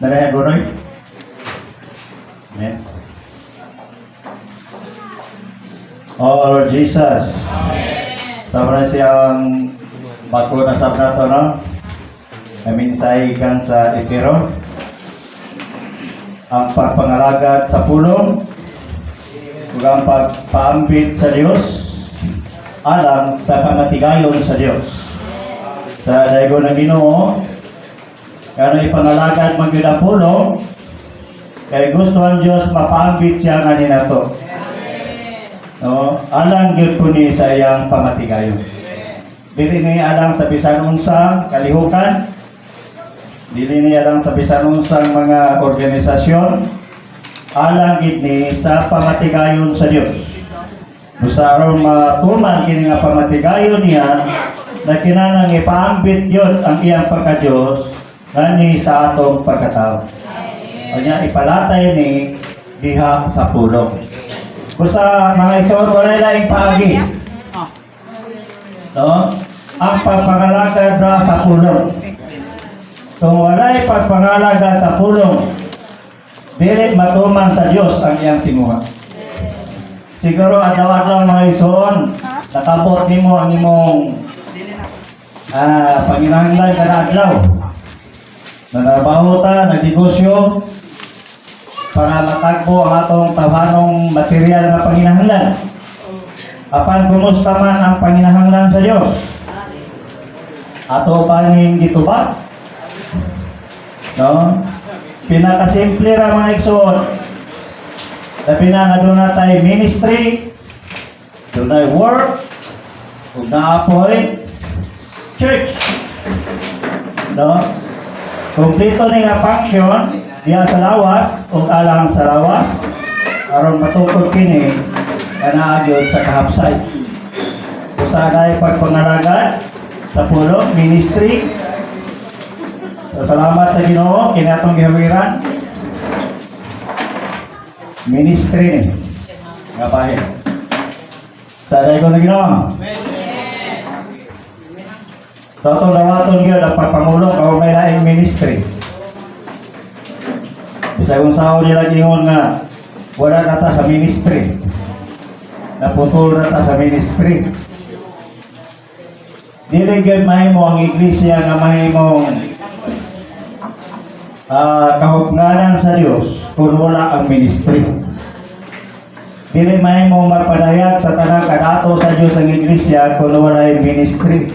Naraya Goroy? Amen. Oh Lord Jesus. Sabra siyang bakuna sa nato, no? Naminsay kan sa Efero. Ang pagpangalagad sa pulong ug ang pagpaambit sa Dios alang sa pamatigayon sa Dios. Sa daygo ng Ginoo, kano ipangalagad man gyud ang pulong, kay gusto ang Dios mapaambit siya nga nato. No, alang gyud ko ni sa iyang pamatigayon. Dili ni alang sa bisan unsang kalihukan, dili niya lang sa bisan unsang mga organisasyon, alang gid ni sa pamatigayon sa Dios. Busa aron matuman kini nga pamatigayon niya, na kinahanglan ipaambit yun ang iyang pagka-Dios ngani sa atong pagkatao. Kanya ipalatay ni diha sa pulong. Busa mga igsoon wala laing paagi. No? Ang pagpangalagad ra sa pulong. Kung wala'y pagpangalagad sa pulong, dili matuman sa Dios ang iyang tinguha. Siguro adlaw-adlaw mga igsoon, nakabot nimo ang imong panginahanglan kada adlaw. Nanabaho ta, nagnegosyo para matagbo ang atong tabanong material na panginahanglan. Apan kumusta man ang panginahanglan sa Dios? Ato panging gitubag. No? Pinakasimple ra mga igsoon. Labi na nga doon tayo ministry, doon tayo work, kung na-appoint, church. No? Kompleto na nga function, diya sa lawas, o alang sa lawas, aron matukod kini, kanaagyon sa kahapsay. Usaday pagpangalagad, sa pulong, ministry, salamat sa Ginoo kini atong gihawiran. Ministry ni. Nga bahin. Taday ko na Ginoo. Sa atong dawaton gyud ang pagpangulong kung may laing ministry. Bisag unsaon nila gingon nga wala na ta sa ministry. Naputol na ta sa ministry. Dili gyud mahimo ang iglesia nga mahimong kahugnanan sa Dios kung wala ang ministry. Dili mahimo magpadayag sa tanang kadato sa Dios ang iglesia kung wala ang ministry.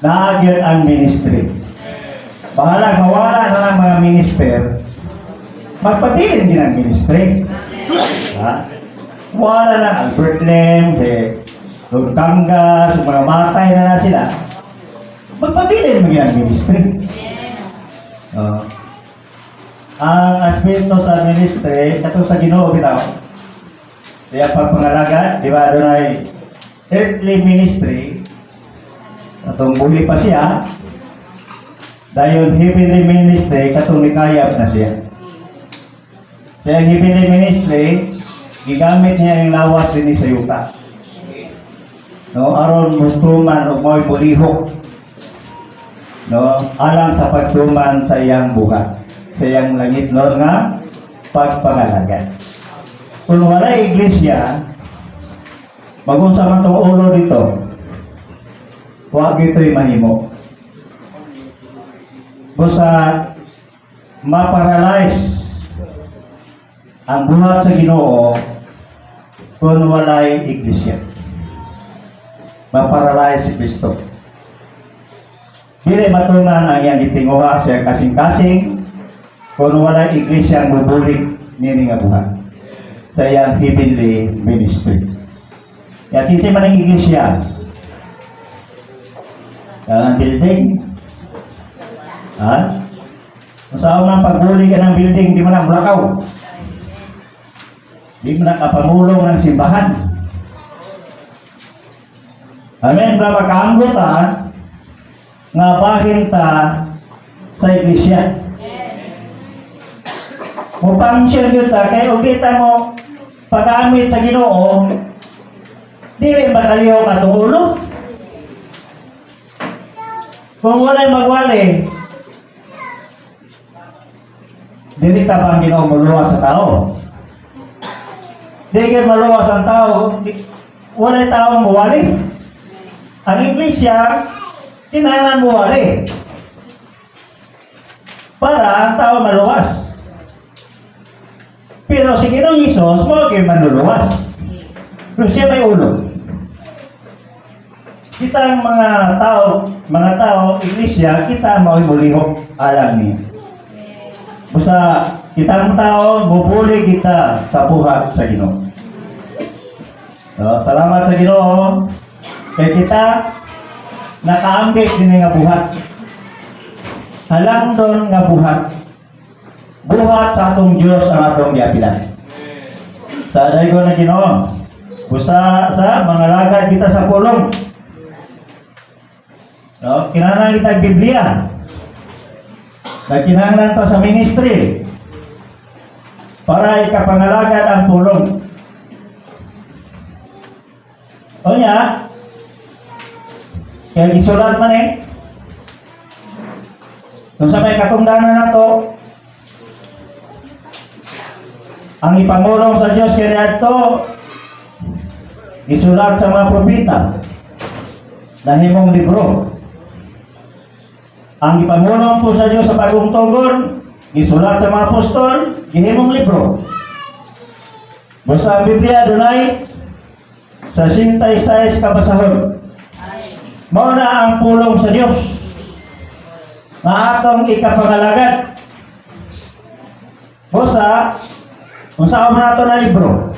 Naagyan ang ministry. Bahala mawala na ang mga minister, magpatilin din ang ministry. Wala na Albert Lem, si Lord Kangas, mga matay na sila, magpabilin maging ang ministry. Ang aspeto sa ministry, katong sa Ginoo bitaw. Kaya pagpangalagad, di ba, doon ay earthly ministry, katong buhi pa siya, dahil heavenly ministry, katong nikayab na siya. Sa heavenly ministry, gigamit niya yung lawas din sa yuta. No, aron mutuman o mo'y bulihok. No, alang sa pagtuman sa iyang buhat, sa iyang langit no nga pagpangalagad. Kung wala iglesia, magunsa man tong ulo dito, wag ito'y mahimo. Busa maparalyze ang buhat sa Ginoo kung wala'y iglesia. Maparalyze si Kristo. Dili matuman ang iyang gitinguha sa kasing-kasing kung wala iglesia ang bubulig nini nga buhat sa iyang heavenly ministry. Kaya kinsa man ang iglesia, ang building, masaw man pagbulig ka ng building, di mo na bulakaw, di mo na kapamulong ng simbahan. Amen, brava kaanggot nga bahin ta sa iglesia. Mupangsyon yun ta, kaya ugita mo pag-amit sa Ginoo, dili ba kayo katulog? Kung wala'y magwali, dili ta bang Ginoo muluwas sa tao? Di kayo maluwas ang tao, wala taong buwali. Ang iglesia, kinahanglan buwali. Para ang tao maluwas. Pero si Ginoong Hesus, mo kayo manluluwas. Pero siya may ulo. Kita ang mga tao, iglesia, kita ang makimulihok alam niya. Basta kita ang tao, bubuli kita sa buhat sa Ginoo. Salamat sa Ginoo. Kaya kita, nakaambit din nga buhat. Halang doon nga buhat. Buhat sa atong Diyos ang atong giapilan. Sa daygo na Ginoo. Basta sa mga lagad kita sa pulong. Kinahanglan kita Biblia. Kinahanglan ta sa ministry para ikapangalagad ang pulong. O niya, kaya isulat man kung sa may katungdanan na to, ang ipamulong sa Diyos kaya ito, isulat sa mga propeta, nahimong libro. Ang ipamulong po sa Diyos sa bagong tugon, isulat sa mga apostol, gihimong libro. Basta ang Biblia dunay sa 66 kabasahon. Mao na ang pulong sa Diyos na atong ikapangalagad. Basta kung saan mo nato na libro,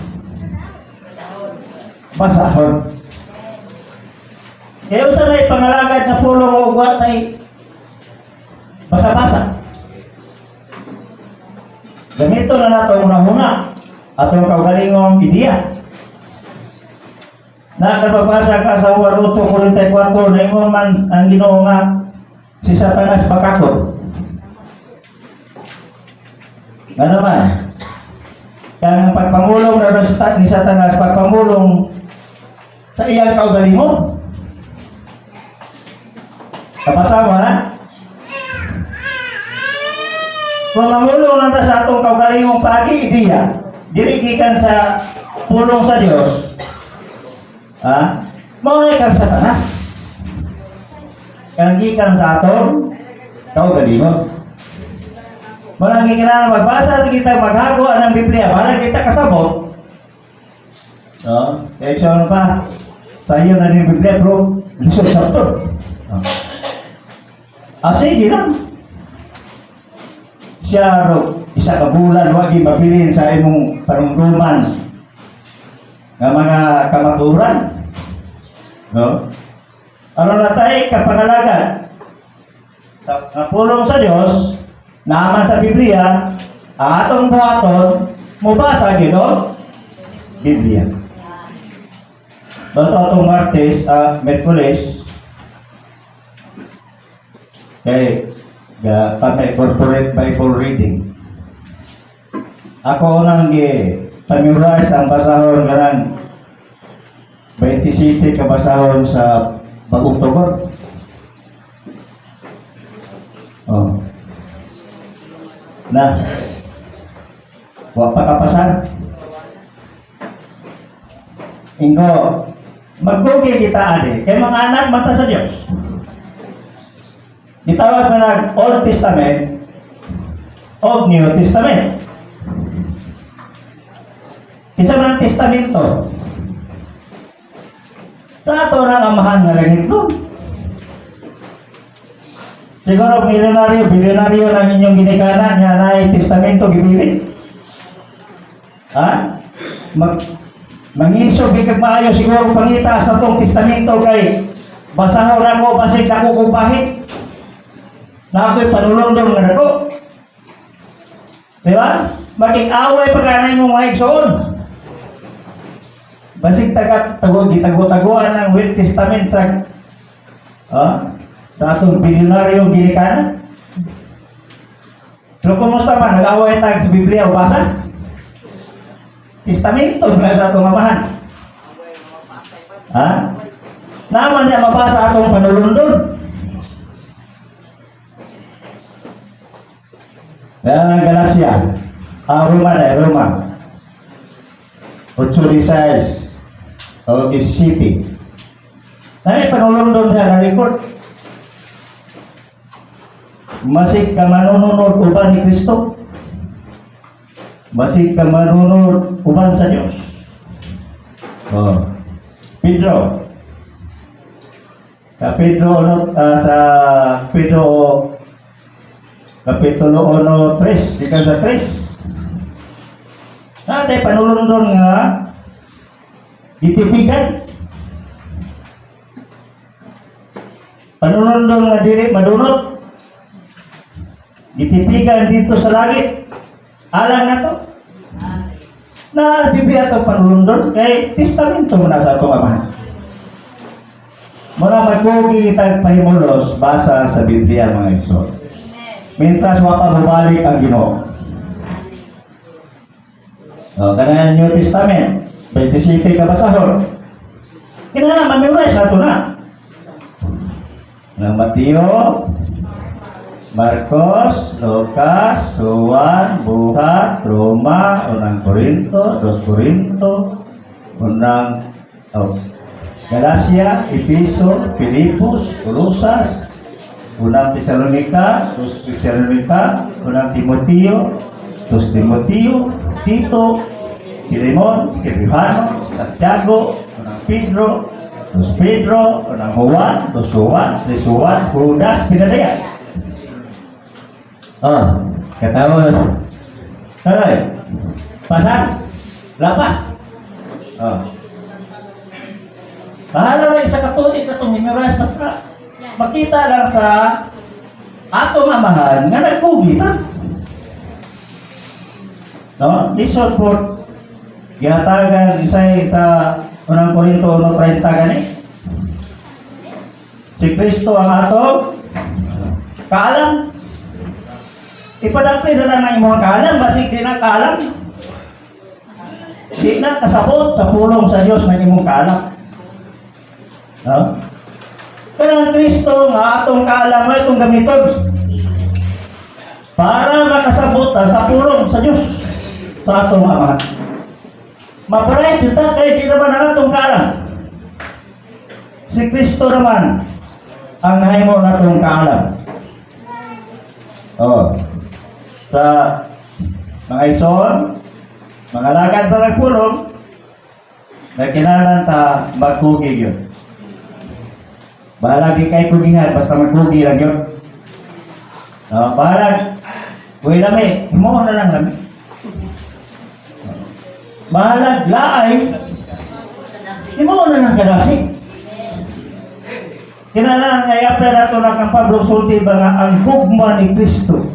basahon. Kaya sa may pangalagad na pulong o ugat ay basa-basa. Ganito na nato una-una atong kaugalingong ideya. Na nababasa ka sa Juan 8:44 na ingon man ang Ginoo nga si Satanas pakakot. Nga naman, ang pagpamulong na ni Satanas, pagpamulong sa iyang kaugalingon. Kapasama na? Kung mamulong lang ta sa atong kaugalingong pag-iidiya, diligikan sa pulong sa Diyos, maunay kang Satanas. Kananggikan sa atong kaugalingon. Walang kinahanglan magbasa kita maghago ang Biblia para kita kasabot. Kaya siya pa sa iyo na ni Biblia bro, lisod sa to. Sige lang. Siya ro isa ka bulan wagi mabilin sa imong panungduman nga mga kamaturan. Ano na tayo kapangalagan sa pulong sa Diyos naman sa Biblia, ang atong buhaton, mubasa gino Biblia. Bato atong Martes, Merkules, kay patay corporate Bible reading. Ako nang pamimorize ang basahon ganang 27 ka basahon sa bagong tugon. Na wa pa kapasan ingo magbugi kita ade kay mga anak mata sa Dios gitawag na nag Old Testament o New Testament. Isa man testamento sa ato na amahan nga langit doon. Siguro bilyonaryo ng inyong ginikanan nga na testamento gibilin. Mangisog ikag maayo siguro pangita sa tong testamento kay basahon ako basig ako kumpahit. Na ako'y panulong nga nako. Diba? Maging away pagkanay mong maigsoon. Basig gitago-taguan ng Old Testament sa atong bilyonaryo ginikanan. Pero kumusta man, nag-away tayo sa Biblia o basa? Testamento na sa atong amahan. Naman niya mabasa atong panulundon. Galacia. Roma na, Roma. 8:16. O 17. Nami panulong doon sa na-record. Masig ka manununod uban ni Kristo. Masig ka manunod uban sa Diyos. Oh. Pedro. Sa Pedro Kapitulo 1:3, di ka sa 3. Natay panulong doon nga itipigan. Panulong doon nga dili madunot. Itipigan dito sa langit. Alam na to. Na Biblia itong panulong doon kay testamento mo na sa itong amahan. Muna magkugi tag pahimulos basa sa Biblia mga igsoon. Mintras wapa bubalik ang Ginoo. Kanang New Testament 27 ka basahon. Kinahanglan ma-memorize ato na. Ng Mateo, Marcos, Lucas, Juan, Buhat, Roma, unang Korinto, 2 Korinto, unang Galacia, Episo, Filipos, Colosas, unang Tesalonika, 2 Tesalonika, unang Timoteo, 2 Timoteo, Tito, Filemon, Johanno, Santiago, unang Pedro, 2 Pedro, unang Juan, 2 Juan, 3 Juan, Judas, pinadaya. Katawag. Taray. Pasang. Lapa. Bahala na isa katulik na itong memorize. Basta makita lang sa atong amahan nga nagpugi na. No? Listen for ginatagan isa sa unang Korinto 1:30 gani. Si Kristo ang atong kaalam. Ipadapli na lang ng mga kaalam, basig din ang kaalam. Di na kasabot sa pulong sa Diyos ng imong kaalam. No? Pero ang Kristo nga atong kaalam mo itong gamiton para makasabot sa pulong sa Diyos sa atong amahan. Maparay dito kaya di naman ang atong kaalam. Si Kristo naman ang nahimo na itong kaalam. Sa mga ison, mga lagad na nagpulong, na kinalan ta magkugi yun. Bahalag di kay kugihan, basta magkugi lang yun. Bahalag, uy lami, mo na lang lami. Bahalag, laay, mo na lang kadasi. Kinalan nga yapler ato na kang Pablo sulti ba nga ang gugma ni Kristo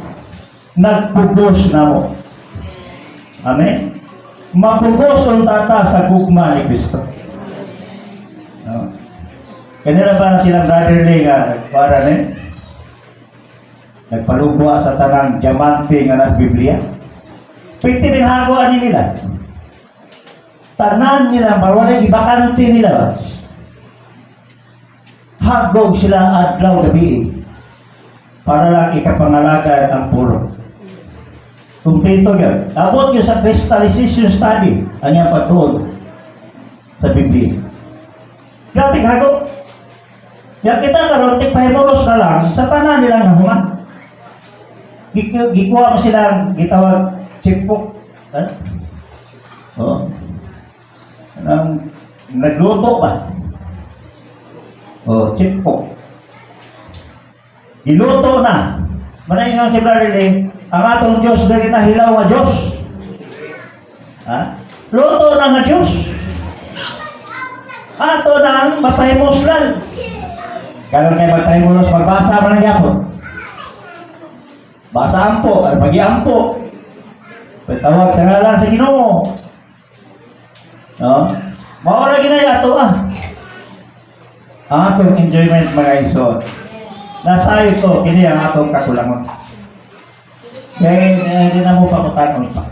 nagpugos na mo. Amen? Mapugos ang tata sa gugma ni Kristo. No? Kanina ba silang brotherly nga para nagpalugwa sa tanang diamante nga nas Biblia? Pwede binahagoan nila. Tanan nila, marwalay ibakante nila ba? Hagog sila adlaw gabi para lang ikapangalagan ang puro. Kumpleto yun. Abot yun sa crystallization study ang iyang pagtuon sa Biblia. Grabe hagog. Yang kita karon pahimulos na lang sa tanan nilang nahuman. Gikuha mo silang gitawag chipok. Nagluto ba? Chipok. Iluto na. Manaingan si Brother ang atong Diyos dali na hilaw nga Diyos. Luto na nga Diyos. Ato na mapahimuslan. Karon kay magpahimulos, magbasa man ang yapon. Basa ampo, ar pagi-ampo. Patawag sa ngalan sa Ginoo. No? Mao ra ginay ato Ang atong enjoyment mga isod. Nasayo to, kini ang atong kakulangon. Kaya hindi na mo pakutanon pa.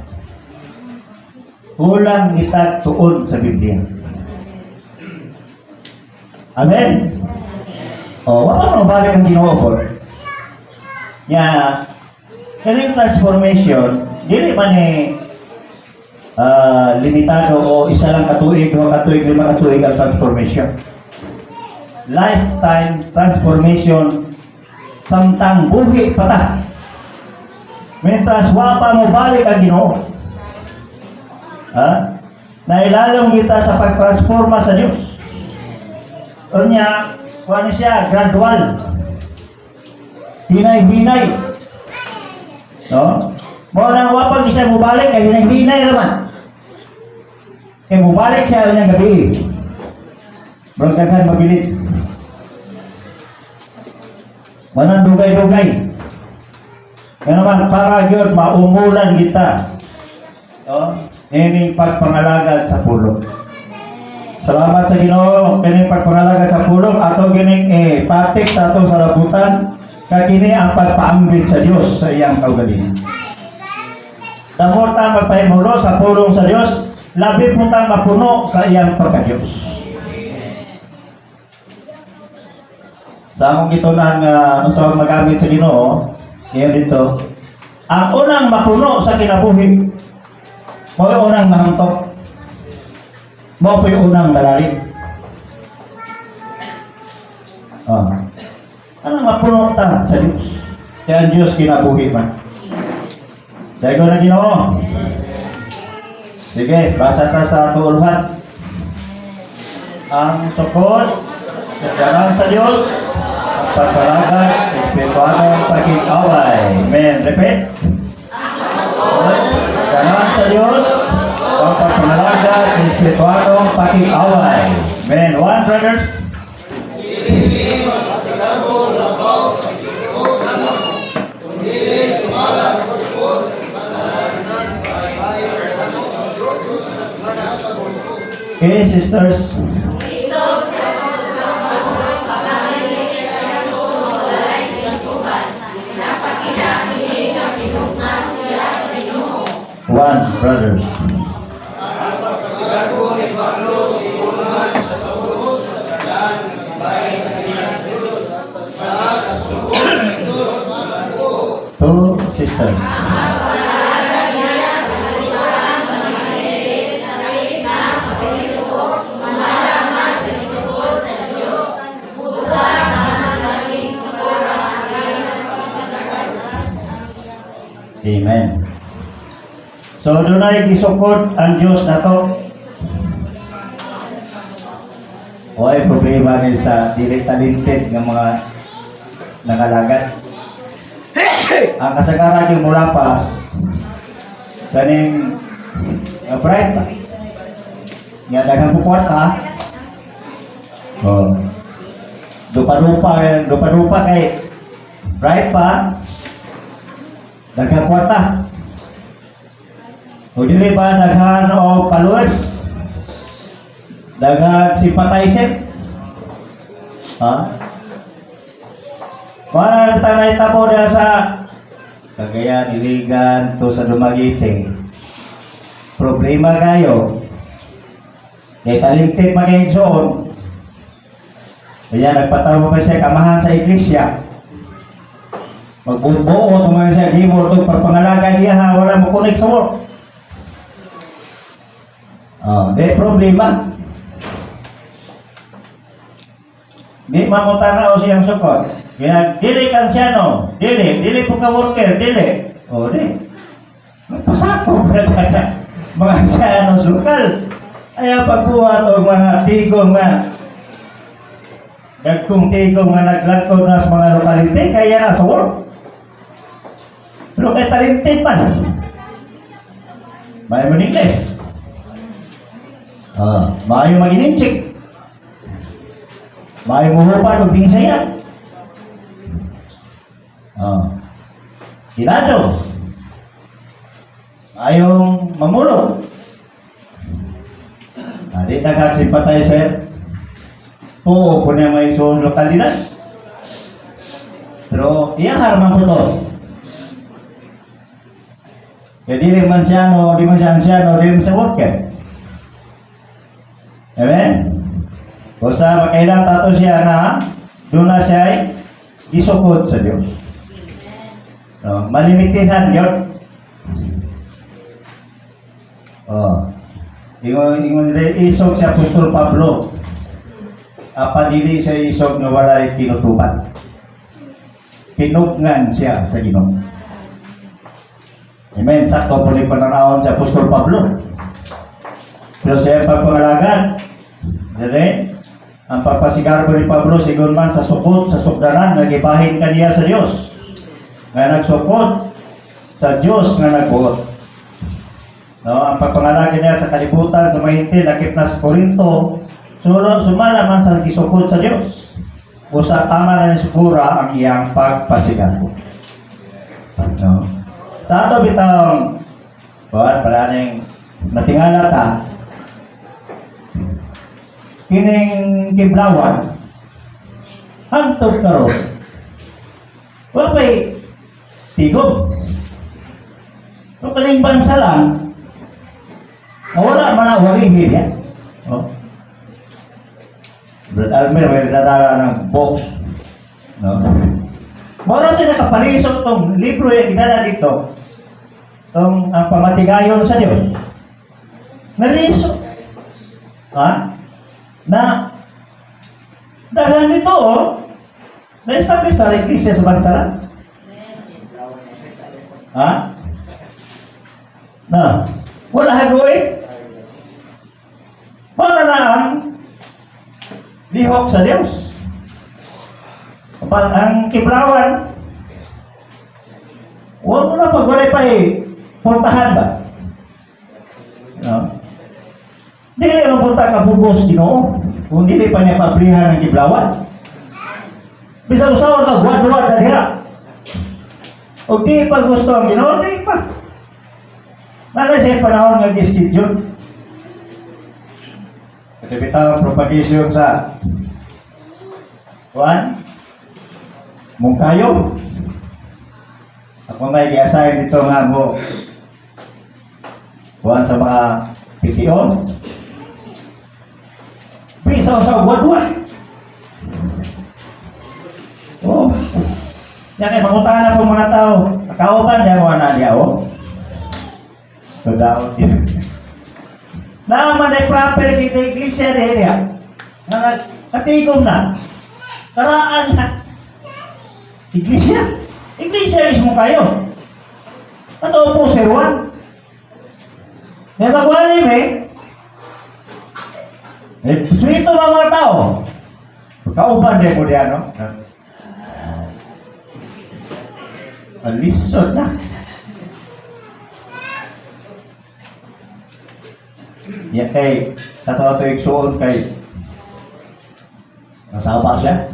Kulang kita tuon sa Biblia. Amen? Wala mo balik ang Ginoo po. Kaning transformation, dili man limitado o isa lang katuig, 2 katuig, 5 katuig ang transformation. Lifetime transformation samtang buhi pa ta. Mientras wa pa mo balik ang Ginoo. Nailalong kita sa pagtransforma sa Diyos. Unya, kuha siya, gradual. Hinay-hinay. No? Mo nang wa pa siya mo balik, kay hinay-hinay naman. Kaya mo balik siya niyang gabi. Bro, daghan mabilit. Manang dugay-dugay. Yan naman, para yun, maumulan kita. Ining pagpangalagad sa pulong. Salamat sa Ginoo, kining pagpangalagad sa pulong, ato gining patik sa atong salabutan, kagini ang pagpaambit sa Dios sa iyang kaugalingon. Damo ta magpahimulo sa pulong sa Dios, labi po ta mapuno sa iyang pagka-Dios. Sa among gitunan nga usa magamit sa Ginoo, kaya dito, ang unang mapuno sa kinabuhi, mo yung unang mahamtok, mo po yung unang malalim. Anong mapuno ta sa Diyos? Kaya ang Diyos kinabuhi man. Dahil ko na Ginoo. Sige, basa ta sa tuuluhan. Ang sukod, kagalang sa Diyos, ang pagpalagan, espiritualong pag-away. Amen. Repeat. Kagalang sa Diyos, ang pagpalagan, espiritualong pag-away. Amen. One, brothers. Okay, sisters. One, brothers. Two, sisters. Amen. So, doon ay gisukod ang Diyos na to. O ay problema rin sa dili talented ng mga nangalagad. Ang kasagaran yung mulapas, kaning bright pa. Nga dagang bukuat ka. Dupa-dupa kay bright pa. Daghang kwarta. O dili ba daghan o followers? Daghang sympathizer? Mana kita naitabo na sa Cagayan, Iligan, to sa Dumaguete. Problema kayo. Kaya talintik mag-igsoon. Kaya nagpatawa pa siya kamahan sa iglesia. Magbubuo tumayo siya, di mo ito pagpangalaga niya ha, wala mo connect sa work. Di problema. Di mamutana o siyang sukot. Kaya dili kang siya no, dili po ka worker, dili. Di. Magpasako na sa mga siya no sukal. Ayaw pagbuhat o mga tigong nga dagkong tigong nga naglangkod na sa mga lokalite, kaya na sa work. Pero kay talented man. Mayo mo English. Mayo mag-ininchik. Mayo mo hupan o bingsaya. Tirado. Mayong mamulo. Di nagkasimpatizer. Oo po na may isong lokalidad. Pero iya haraman po to. Kaya di man siya no, di man siya anciano, di man siya worker. Amen? O sa makailang tato siya na doon na siya ay isukod sa Diyos. No, malimitihan yun. Oh. Ingon isog si Apostol Pablo. Apa dili sa isog na walay kinutuban. Pinugnan siya sa Ginoo. Amen. Sakto po ni pananawon si Apostol Pablo. Pero siya pagpangalagan. Jadi, ang pagpasigarbo ni Pablo sigur man sa sukot, sa sukdanan, nagibahin kaniya sa Dios. Nga nagsukot sa Dios nga nagbuot. No, ang pagpangalaga niya sa kalibutan, sa mahinti, lakip na sa Korinto, sumala man sa gisukod sa Diyos. O sa tama na ni Sukura ang iyang pagpasigarbo. No. Sa ato bitang, paraning matingala ta, kining kiblawan, hantod karon, wapay tigog. So kaning bansa lang, wala man ang waling media. Oh. Brad Almer, may nadala ng box. No? Mora ito nakapalisok itong libro yung ginala dito. Itong ang pamatigayon sa Diyos. Nalisok. Ha? Na dahil nito, na-establish sa iglesia sa bansa lang. Ha? Na? Wala hagawin. Para na ang lihok sa Diyos. Ang kiblawan, huwag mo na pagwalay pa puntahan ba? No? Dili ang punta ka bugos Ginoo, kung dili pa niya pabrihan ng kiblawan. Bisa usawa ka, guad-guad na diha. O di pa gusto ang Ginoo, di pa. Nana siya panahon nga gischedule. Ito bitang propagation sa Juan Mungkayo. Ako may gi-assign dito nga mo Juan sa mga PTO. Bisa sa buwan-buwan. Oh. Yan kay mangutahan po mga tao. Kauban niya mo na niya, oh. So daw din. Naman ay proper kita iglesia niya. Na katigom na. Karaan na. Iglesia. Iglesia is mo kayo. Ato po Sir Juan. May magwali suito mga tao. Kauban din mo diyan, no? Alisod na. Ya kay katawa to igsuon kay nasaba siya.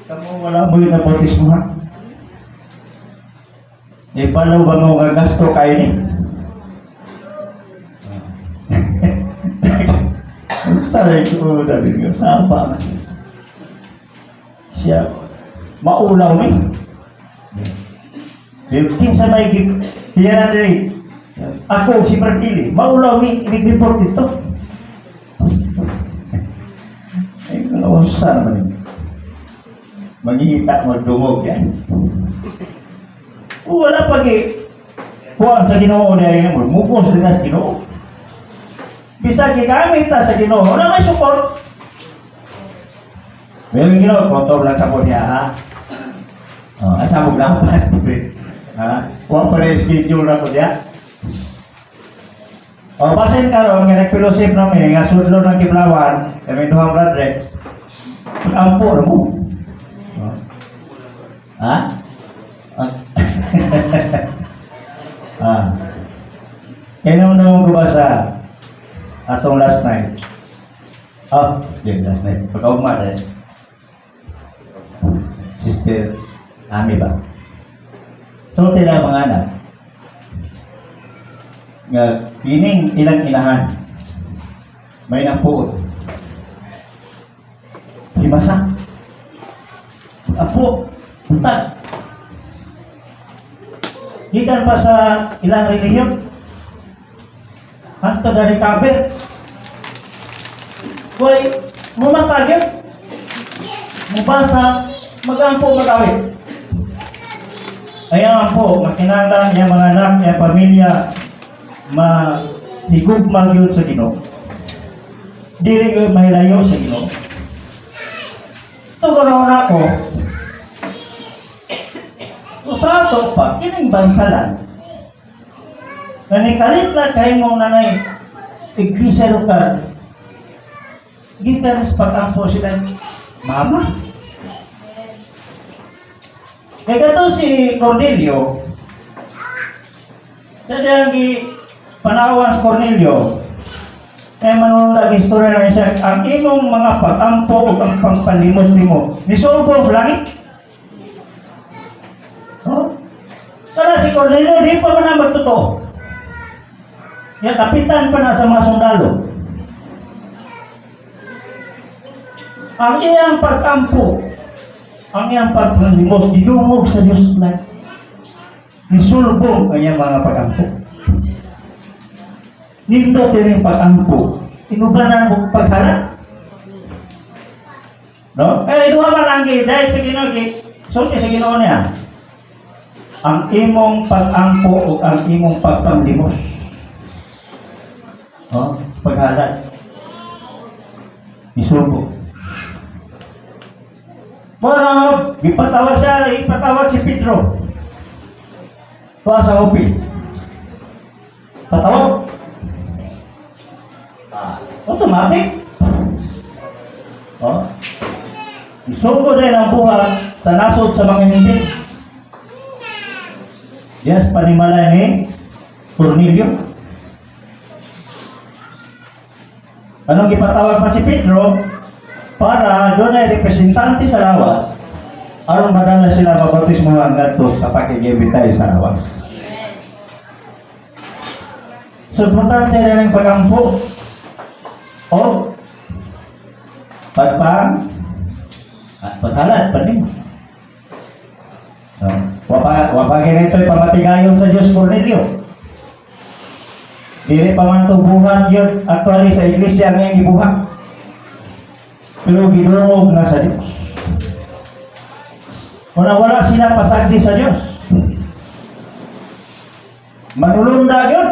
Kamu wala mo yung nabotismo ha. Ipalaw ba mo gagasto kayo ni? Saray ko dali nga saba. Siya maulaw ni. Kinsa may gipiyanan rin. Ako, si Martili, maulaw ni i-report dito. Ay, kalawang saan naman yun. Maghihita, magdungog yan. Wala kuhaan sa Ginoo niya yung mukos din na sa Ginoo. Bisa gigamit na sa Ginoo, wala may support. Meron Ginoo, kontor lang sa po niya, ha? Asa mo lampas, ha? Huwag pa rin schedule na po niya. O basin karon nga nagfellowship namin nga sudlo ng Kiblawan, kami duhang Radrex. Ampo na mo. Ha? Kaya naman ko ba sa atong last night? Last night. Pagkaugma rin. Sister Ami ba? So, tila mga anak. Nga pining ilang inahan may napuot himasa apo untag gikan pa sa ilang relihiyon hanto na recover kuy mumatagin mubasa magampo magawin Ayan po, makinanglan niya mga anak niya, pamilya, mahigugmang yun sa Ginoo. Dili yun mahilayo sa Ginoo. Ito ganoon ako, sa ato pa, kining bansalan, na nikalit na kayo mong nanay, iglesia lokal, gitan sa pag-ampo sila, mama. Kaya gato si Cornelio, sa diyang panawan sa Cornelio, kaya manunod ang istorya na isa, ang imong mga pag-ampo o ang pangpalimos-limo, nisolvo ang langit. Oh? Kaya si Cornelio, di pa man na magtotoo. Yung kapitan pa na sa mga sundalo. Ang iyang pag-ampo, ang iyang pagpalimos, dinumog sa Diyos na nisulbong ang iyang mga pag-ampo. Nindo din yung pag-ampo. Inubanan mo paghalat. No? Eh, inuha man lang dahil sa Ginoo, sulti sa Ginoo niya. Ang imong pag-ampo o ang imong pagpamlimos. Oh, paghalat. Isubo. Mara, ipatawag si Pedro. Tuwa sa upi. Patawag. Automatic. Oh. Isugo din ang buhat sa nasod sa mga hindi. Yes, panimala ni Cornelio. Anong ipatawag pa si Pedro para doon ay representante sa lawas aron madala sila mabautismo ang gatos kapag igibitay sa lawas. So, importante na ng pagampo o pagpang at paghalat pa din. Wapagin ito ay pamatigayon sa Diyos Cornelio. Dili pa man tubuhan yun actually sa iglesia ang iyang gibuhat. Pero gidungog na sa Diyos. Kung wala sila pasagdi sa Diyos, manulunda yun.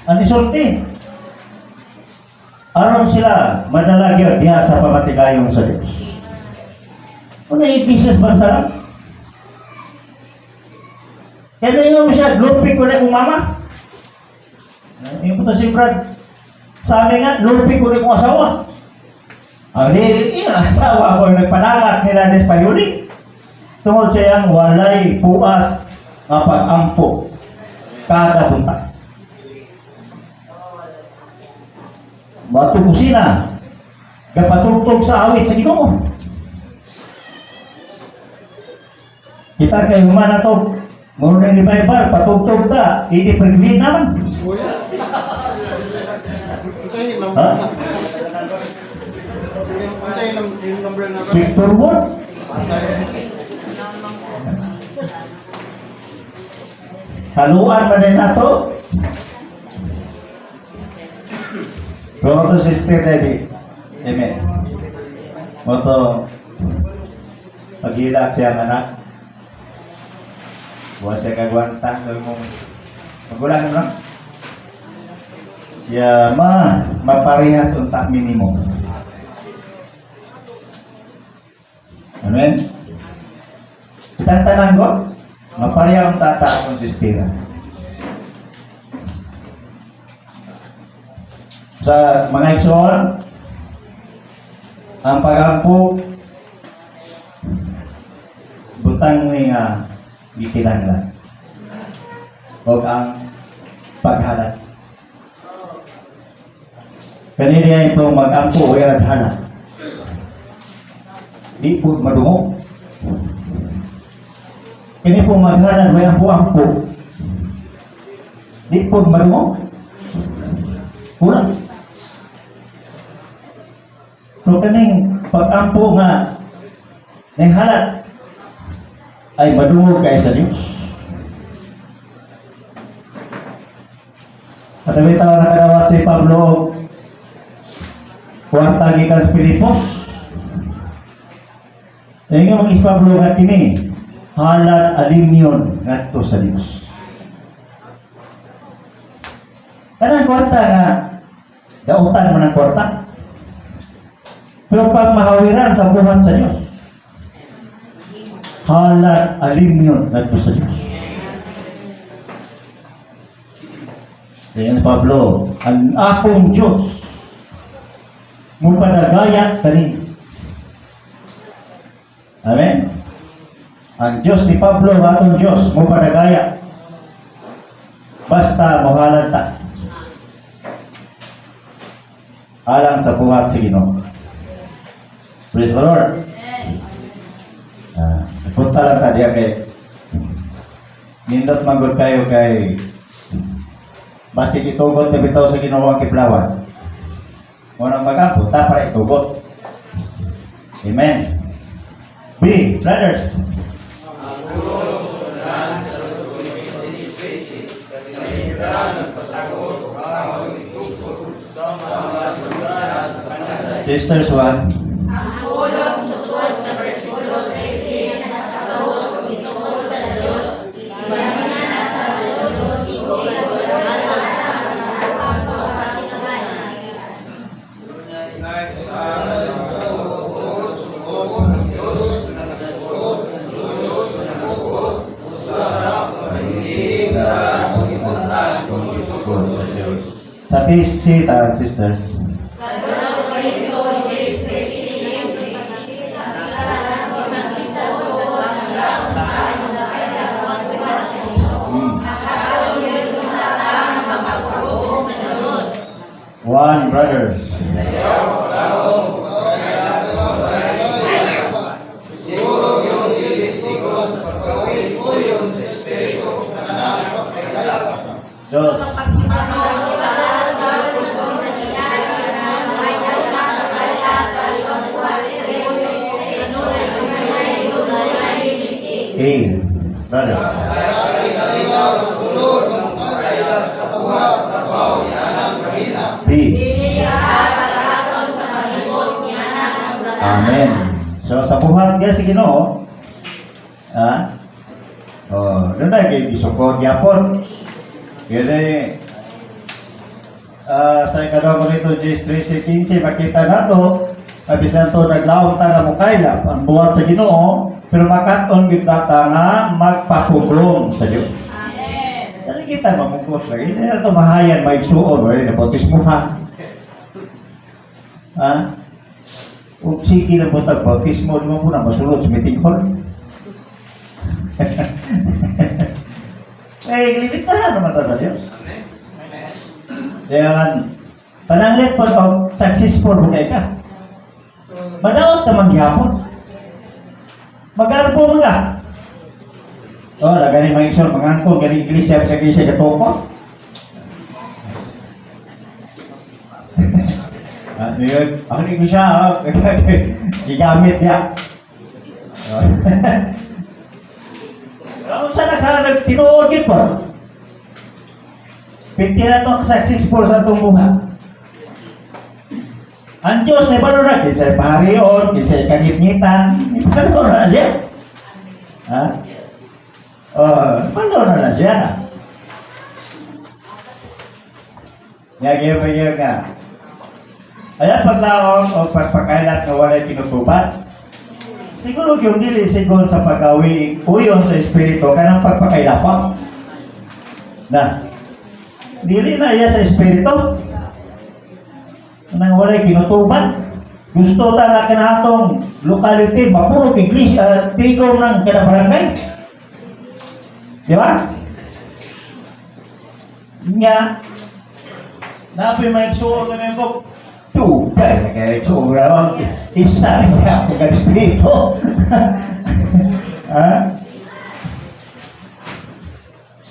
Ang isulti. Aron sila madalag yun diha sa pamatigayon sa Diyos. Kung na-ibisis bansa lang. Kaya na yun siya, lupi ko na yung mama. Yung puto si Brad, sabi nga, lupi ko na yung asawa. Ang yung asawa ko, nagpanangat nila des payuli. Tungkol siyang walay puas na pag-ampo kada buntag. Batu kusina, gapatugtog sa awit sa Ginoo. Kita kay humana to, muna ni Bible, patugtog ta, hindi pagbihin naman. Ha? Victor Wood? Haluan man din nato. Pero ito sister Debbie. Amen. Moto pagilak siya anak. Buwan siya kagwanta. Magulang mo. Siya maparehas unta minimum. Amen. Kitang tanan ko, mapareha ang tata akong sistira. Sa mga igsoon, ang pagampo, butang ni nga gikinanglan. O ang paghalat. Kanina itong mag-ampo o iradhana. Di po madungo. Kini po maghalan may ampo-ampo. Di po madungo. Kurang. So kaning pag-ampo nga ng halat ay madungog kay sa Diyos. At ang bitaw na kadawat si Pablo kuwanta gikan sa Pilipos. Ngayon mga Pablo nga kini halad alimyon ngadto sa Dios. Kanang kwarta nga dautan man ang kwarta. Pero pag mahawiran sa buhat sa Dios, halad alimyon ngadto sa Dios. Ayan Pablo, ang akong Diyos mupadagayat kanino. Amen? Ang Diyos ni Pablo, atong Diyos, mupadagayat. Basta mohalad ta. Alang sa buhat sa Ginoo. Praise the Lord. Punta lang ta diya kay nindot manggod kayo kay basig itugot na bitaw sa Ginoo ang kiplawan. Munang magapo, ta para itugot. Amen. B, brothers. Sisters 1. Sa PC, sisters. One, brothers. Dos. A, brother. B. Amen. So sa buhat niya si Ginoo, doon na kay isukod yapon. Kaya sa ikadaw mo nito, Gs 13:15, makita nato, abisan to naglaong ta nga mukaylap ang buhat sa Ginoo, pero makaton gid ta nga magpapuglong sa Dios. Amen. Dali kita mamugos lagi. Hindi na ito mahayan, may suon, wala na bautismuhan. Kung sige na po tag-bautismo, di mo po na masulod sa meeting hall. Limitahan naman ta sa Diyos. Kaya pananglit po pag successful hugay ka. Madaot ka manghihapon. Mag-arpo mga. Lagani mga iksyon, mga angkong, gani iglesia, sa iglesia katoko. Ang iglesia, gigamit niya. Saan ka nagtinuod yun po? Pinti na ito successful sa itong buhay. Ang Diyos may balo na, kinsa'y pahariyon, kinsa'y kagit-ngitan, may balo na siya. Balo na siya. Nagyayag nga. Ayan, paglaong o pagpakailat na wala'y tinutupan, siguro yung dili sigon sa paggawi uyon sa espiritu kanang pagpakailapang. Na, dili na iya sa espiritu. Nang walay kinutuban. Gusto ta na kinatong locality, mapuro iglesia, tigong ng kinabarangay. Di ba? Nga, napi may suot na yung tugay, kaya sobrang isa nga ako ka-espiritu.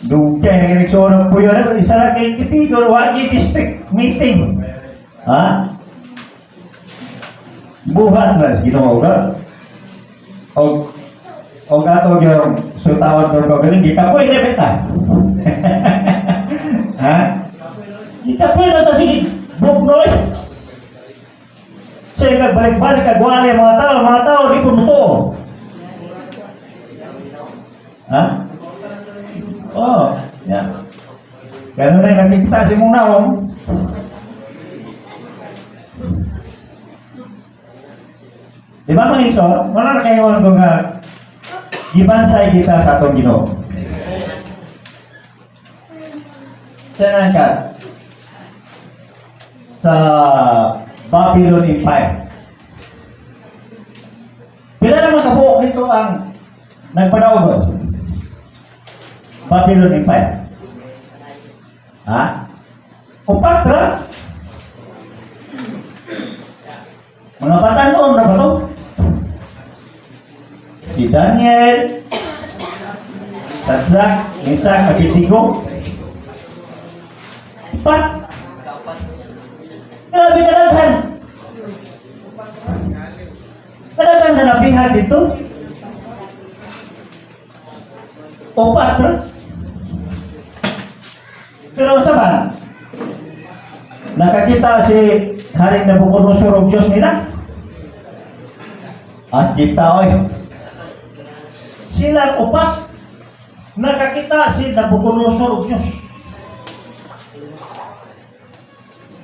Dugay na kanigsuot po yun. Isa na kay Kitigor, wagi district meeting. Buhat na, ginawa ka. O gato yung sutawan doon ko galing, gikapoy na beta. Gikapoy na ito, sige, bugnoy. Saya balik-balik kagwali mga tao di po totoo. Ha? Oo. Yan. Ganun na yung nakikita si Muna, oh. Di ba mga iso? Wala na kayo ko nga gibansay kita sa atong Ginoo. Saan ka? Sa Babylon Empire. Pila naman kabuok nito ang nagpanaog doon? Babylon Empire. Ha? Upat ra? Mga batan na ba ito? Si Daniel, Sadrak, Mesak, Abednego. Upat. Grabe kadaghan. Kadaghan sa napihan dito. Upat ra? Pero sa ba? Nakakita si Haring Nabucodonosor og Diyos nila. At kita oy. Sila upat nakakita si Nabucodonosor og Diyos.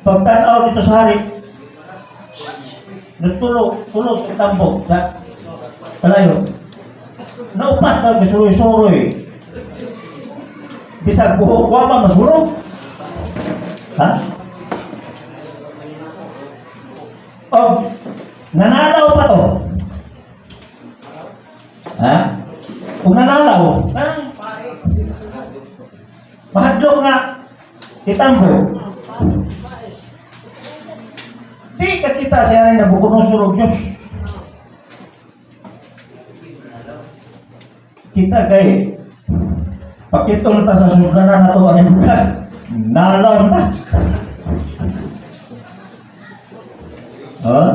Pagtanaw dito sa hari, nagtulog sa tambok sa kalayo. Naupat na kasuroy-suroy. Bisag buhok wa pa masurog. Ha? O, nanalaw pa to. Ha? Kung nanalaw, mahadlok nga itambo. Di ka kita siya rin Nabucodonosor og Diyos. Kita kay pakito na ta sa sugdanan na ito ang bukas. Nalaw na. Huh?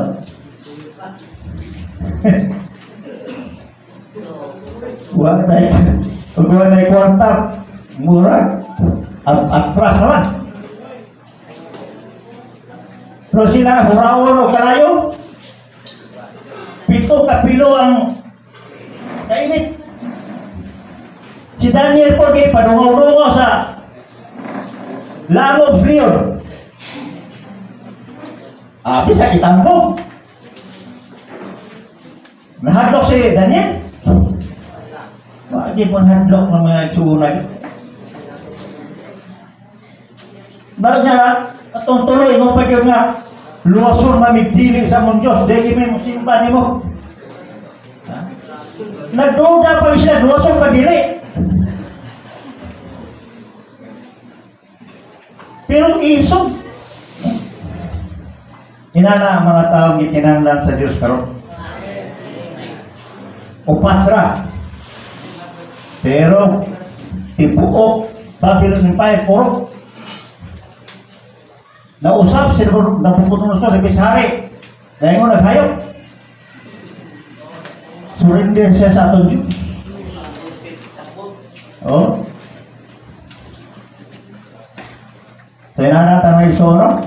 Wala na kwarta. Murag. Atras naman. Pero sila hurawon o kalayo. 7 kapilo ang kainit. Si Daniel po kay padungaw-dungaw sa Lagob Leon. Bisa itambo. Nahadlok si Daniel. Wagi pun hadlok ng mga itsuunag. Baru nga, atong tuloy mo pa yun nga, luwason mamigdili sa mong Diyos, dahil may musimba ni mo. Nagduda pa siya, luwason pa dili. Pero isog. Inana ang mga taong itinanglan sa Diyos karon. Upatra. Pero tibuok Babylon Empire puro. Nausap si Nabucodonosor ibig hari. Dahil mo naghayop. Surrender siya sa atong Diyos. Oh. So inana may sono.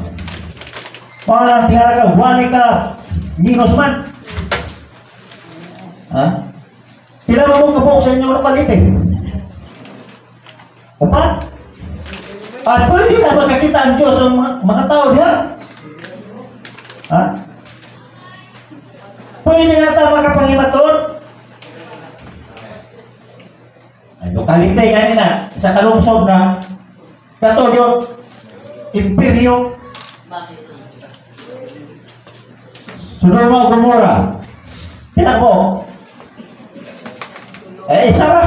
Parang tingala ka, wali ka, minus man. Ha? Sila mo kabuk sa inyo ng palit eh. Upat. At pwede na magkakita ang Diyos ng mga tao diya. Ha? Pwede nga tayo makapangimaton. Ay, lokalite kanina, sa kalungsod na kato yung imperyo Sodoma Gomora. Tidak po. Isa ba?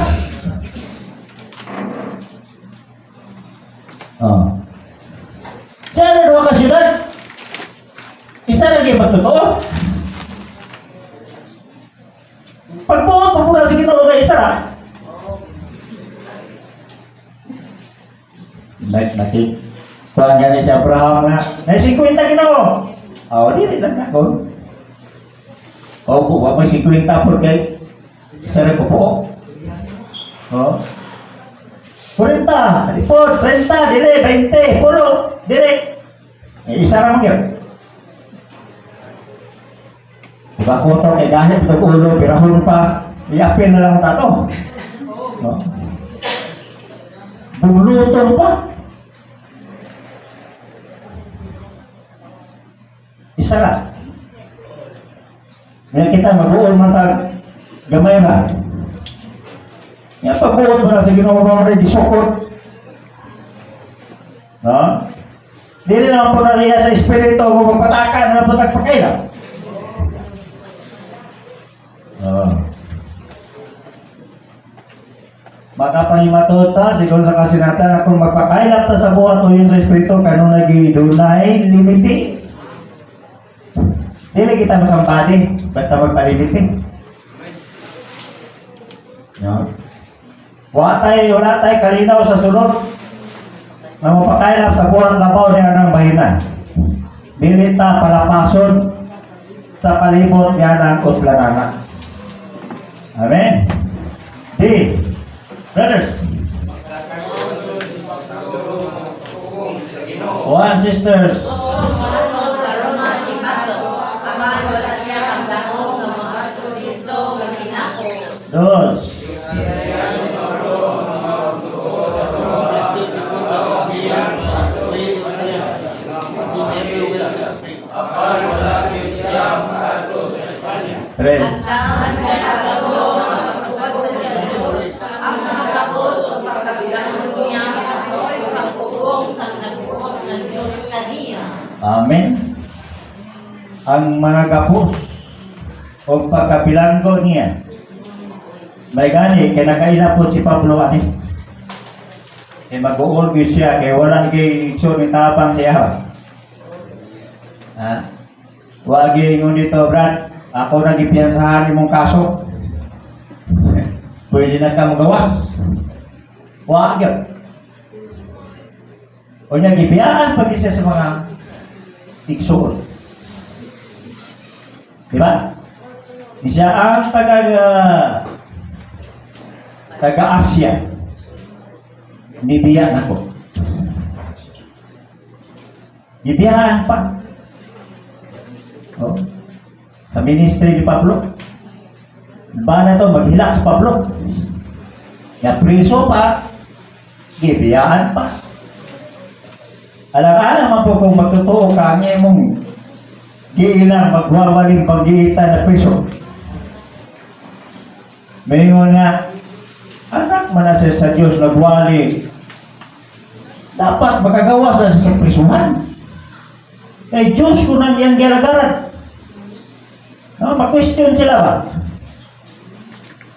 Siya na 2 kasyudad. Isa lagi magtotoo. Pagbuot, pagbuot sa Ginoo na isa na. Nakik. Kuhaan nga si Abraham na, may 50 Ginoo. Di lang ako. Wag may 50 por kay isa rin po. 40, 30, dili, 20, pulo, dili. Isa ra man gyud. Diba ko to kay gahit ng ulo, pirahon pa, iapin na lang tato. No? Buluton pa. Isa lang. Ngayon kita mag-uol matag gamay na. Nga pag-uol mo na sa Ginoo mo rin gisukot. No? Dili naman po nariya sa espiritu kung magpatakan na po tagpakailan. No. Makapalimatot ta, siguro sa kasinatan na kung magpakailap ta sa buhat o yun sa espiritu, kanong nagidunay limiti. Dili kita masampadi, basta magpalimiti. No? Wala tayo kalinaw sa sunod na mapakailap sa buhat labaw niya ng bahinan. Dili ta palapason sa palibot niya ng utlanana. Amen? D. Brothers. One, sisters. Dos. Tres. Amen. Ang mga gapos o pagkapilanggo niya may gani kay nakainapod si Pablo ani kay mag-uol gyud siya kay wala kay igsoon ni tapang siya. Wagi ngon dito Brad, ako nagipiyansahan imong kaso. Pwede na ka magawas. Wagi. O niya gibiyaan pag isa sa mga igsoon. Diba? Siya ang taga-Asya. Nibiyan ako. Gibiyahan pa. Oh. Sa ministry ni Pablo. Ba na to, maghila sa Pablo. Na priso pa. Gibiyahan pa. Alam-alam man po kung magtotoo ka, niya mong giilang magwawaling pag-iitan na priso. Mayroon nga, anak manasa sa Diyos nagwali. Dapat makagawas na sa prisuhan. Kay Diyos ko nang iyang galagaran. No, ma-question sila ba?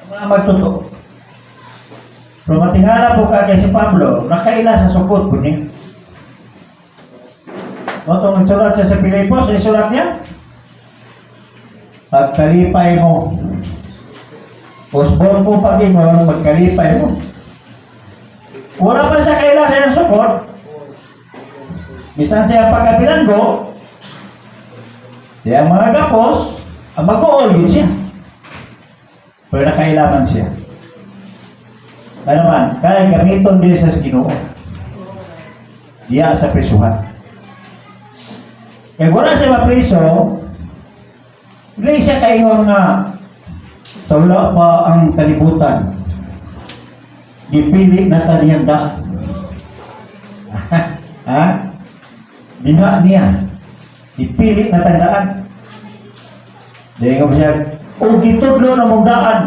Mga magtotoo. Pero matingala po ka kay si Pablo, nakaila sa sukot po niya. No, itong nagsulat siya sa Pilipos, isulat niya, pagkalipay mo. Usbon ko pag-ingon, magkalipay mo. Wala pa siya kaila sa iyang sukot. Bisan siya pagkabilanggo, di ang mga gapos, ang mag-uolgin siya. Pero nakailaman siya. Ano man, kaya gamiton din sa Ginoo. Diya sa prisuhan. Kaya wala siya mapriso, hindi siya kaingon nga sa wala pa ang kalibutan. Gipili na taniyang daan. Ha? Diha niya. Gipili na tandaan. Dahil nga siya, o gitudlo na mong daan.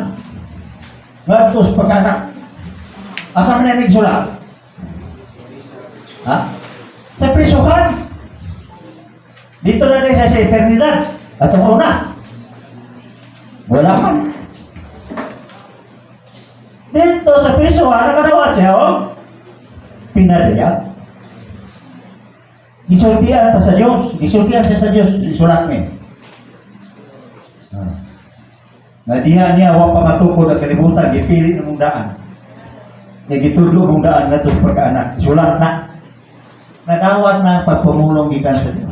Ngatos pagkanak. Asa man na nagsulat? Ha? Sa prisuhan. Dito na tayo sa eternidad. Atong una. Wala man. Dito sa prisuhan, nakadawat siya, oh. Pinadaya. Gisultihan ta sa Diyos. Gisultihan siya sa Diyos. Isulat niya. Nadihan niya, huwag pa matukod at kalibutan. Gipili na mong daan. Gitudlo mong daan na ito sa pagkaanak. Isulat na. Nadawat na pagpumulong gikan sa Diyos.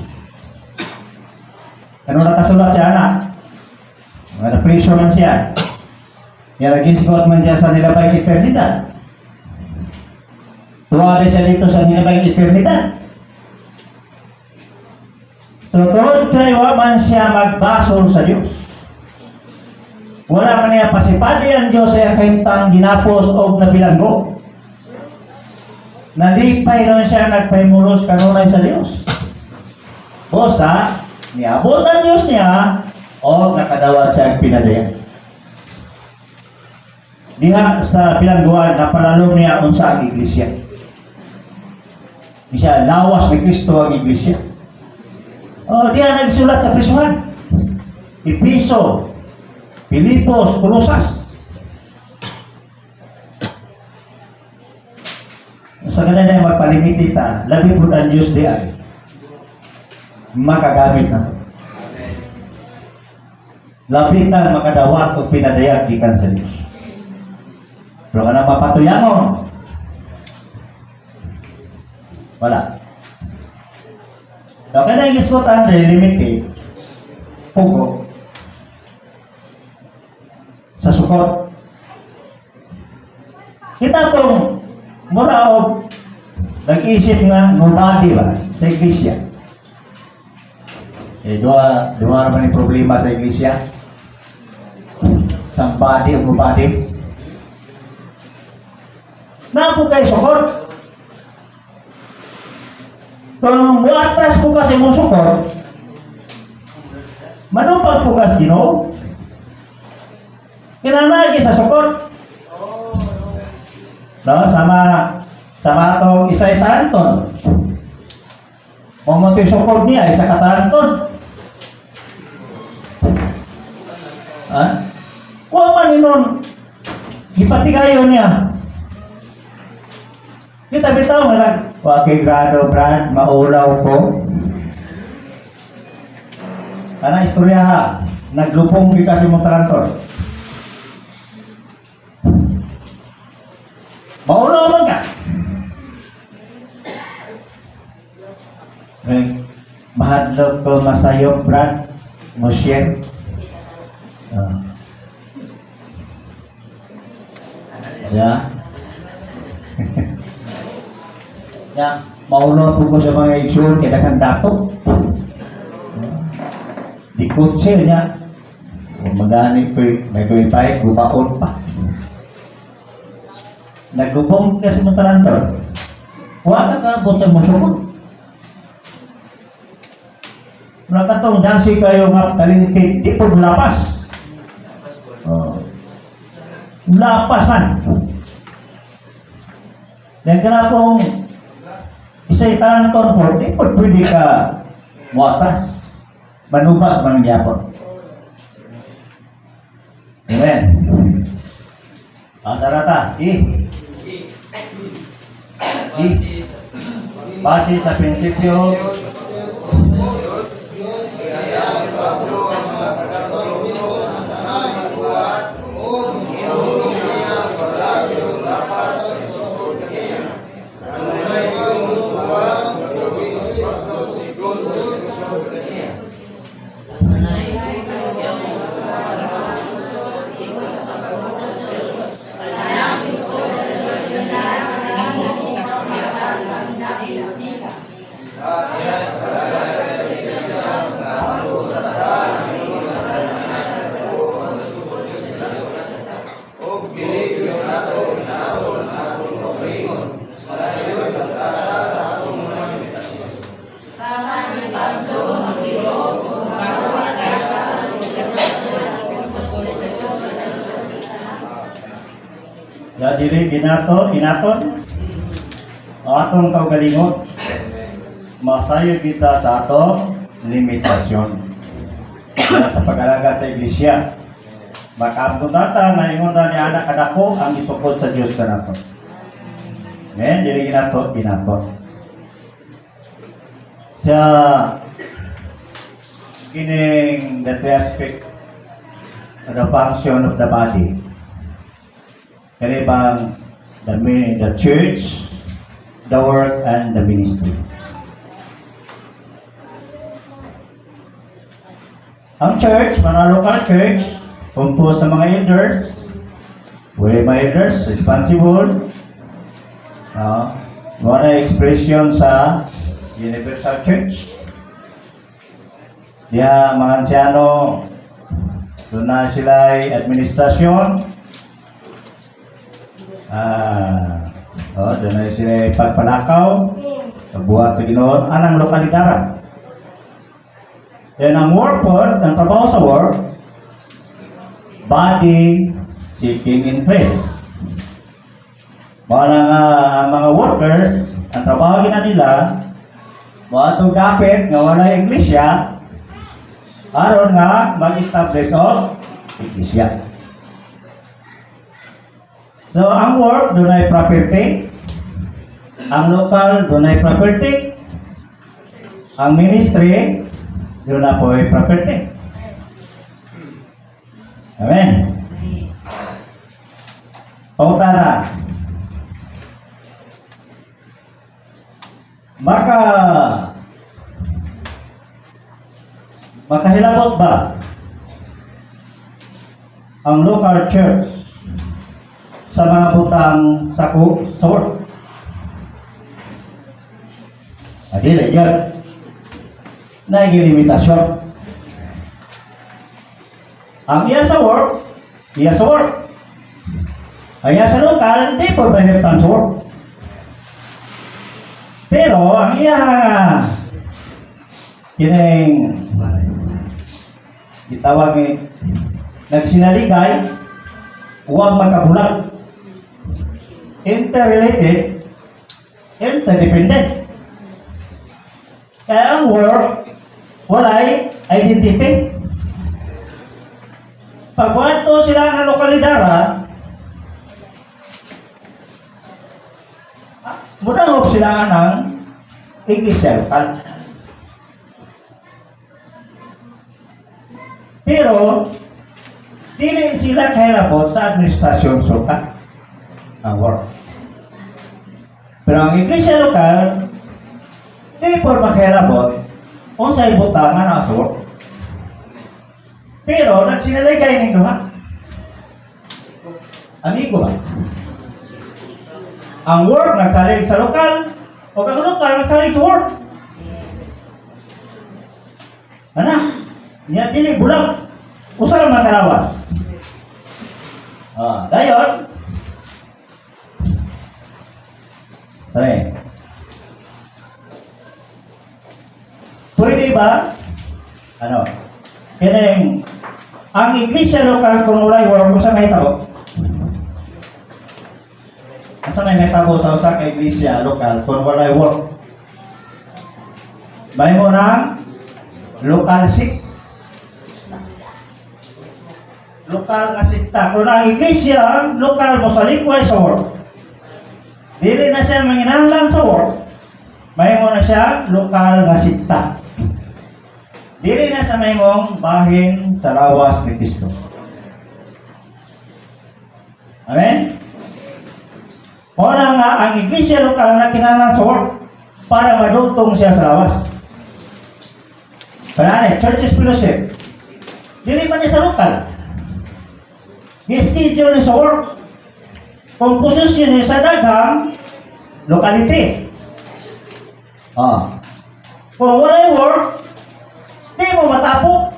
Ano nakasulat siya, anak? Na-preso man siya. Nilagisigot man siya sa nilabay eternidad. Tuwari siya dito sa nilabay eternidad. So, tuwad kayo man siya magbasol sa Diyos. Wala man niya pasipadi ang Diyos ay kahimtang ginapos o nabilanggo. Nalipay nun siya nagpaimulos kanunay sa Diyos. Bosa, niabot ang Diyos niya o nakadawat siya ang pinadaya. Diha sa bilangguan, napalalom niya unsa ang iglesia. Siya, lawas ni Kristo ang iglesia. O, diha nagsulat sa prisuhan. Episo, Pilipos, Kolosas. Sa kanila yung magpalimiti ta, labi po ang Diyos di ay makagamit na. Labi na makadawat o pinadayag ikan sa Diyos. Pero ka na mapatuyangon. Wala. Kaya na iisutan na limited pugo sa sukot. Kita pong mura o nag-isip nga nobody ba sa iglesia. Dua naman yung problema sa iglesia. Somebody o nobody. Napo kayo sukot. Kung muatas po kasi mong sukot, manupag po kasi Ginoo. Kinanagi sa sukot. No, sama atong isay tanton. Mamunti sukod niya isa ka tanton. Ha? Kuha man ninon gipatigayon niya. Kita bitaw nga wakay grado Brad maulaw ko. Ana istorya ha, naglupong kita si mong tarantor. Maulaw man ka. Mahadlok ko masayop Brad Moshe. Ya. Ya, maulaw po ko sa mga igsoon kaya kang dato. Di kutse niya. Kung magani ko, may kuwipay, gubaon pa. Naglubong kasi mo tarantor. Huwag ka butang mo sumot. Nakatong dansi kayo nga talintig, di po lapas. Lapas man. Dahil ka na pong isa'y tarantor po, di po pwede ka muatras. Manubag man ang yapon. Amen. Sarata, base sa prinsipyo dili inaton atong kaugalingon masayo kita sa atong limitasyon sa pag-alagad sa iglesia. Makaabot nata nga ingon ra ni anak kadako ang isukod sa Dios kanato. Men dili inaton sa kining the aspect of the function of the body. Kaya bang the church, the work, and the ministry. Ang church, manalokal church, composed sa mga elders, we mga elders, responsible, mga expression sa universal church. Diya mga ansyano, Doon na sila ay administrasyon. Doon na sila ay pagpalakaw sa buhat sa Ginoo anang lokalidad. Then ang work po, ang trabaho sa work, body seeking increase. Mga workers, ang trabaho nila, mga dapat nga wala iglesia, aron nga mag-establish o iglesia. So, ang work, doon ay property. Ang local, doon ay property. Ang ministry, doon na po ay property. Amen. O tara. Makahilabot ba ang local church sa mga butang sakop store? Adili yan. Nagilimitasyon. Ang iya sa work, iya sa work. Ang iya sa local, di po beneftan sa work. Pero ang iya kining gitawag ni nagsinaligay, huwag magkabulag. Interrelated, interdependent. Kaya ang work, walay identity. Pagwanto sila ng lokalidara, munahop sila ng iglesia lokal. Pero, dili sila kahilabot sa administrasyon sukat ang work. Pero ang iglesia lokal, di po makahilabot kung sa ibutangan na sa work. Pero, nagsinaligay ng duha. Amigo ba? Ang work nagsalig sa lokal, o ang lokal nagsalig sa work. Ano? Niya dili bulag. Usa lang makalawas. Dayon. Tara. Pwede ba? Ano? Kining ang iglesia lokal kung walay work sa may tao. Asa may tao sa usa ka iglesia lokal kung walay work. May mo na local sick. Lokal nga sikta. Kung ang iglesia, lokal mo sa likway sa work. Dili na siya manginahanglan sa work. May mo na siya, lokal nga sikta. Dili na sa may mong bahin sa lawas ni Kristo. Amen? O na nga, ang iglesia lokal na kinahanglan sa work para madutong siya sa lawas. Panane, churches fellowship. Dili man niya sa lokal. I-schedule niya sa work. Composition niya sa daghang locality. Kung walay work, di mo matapok.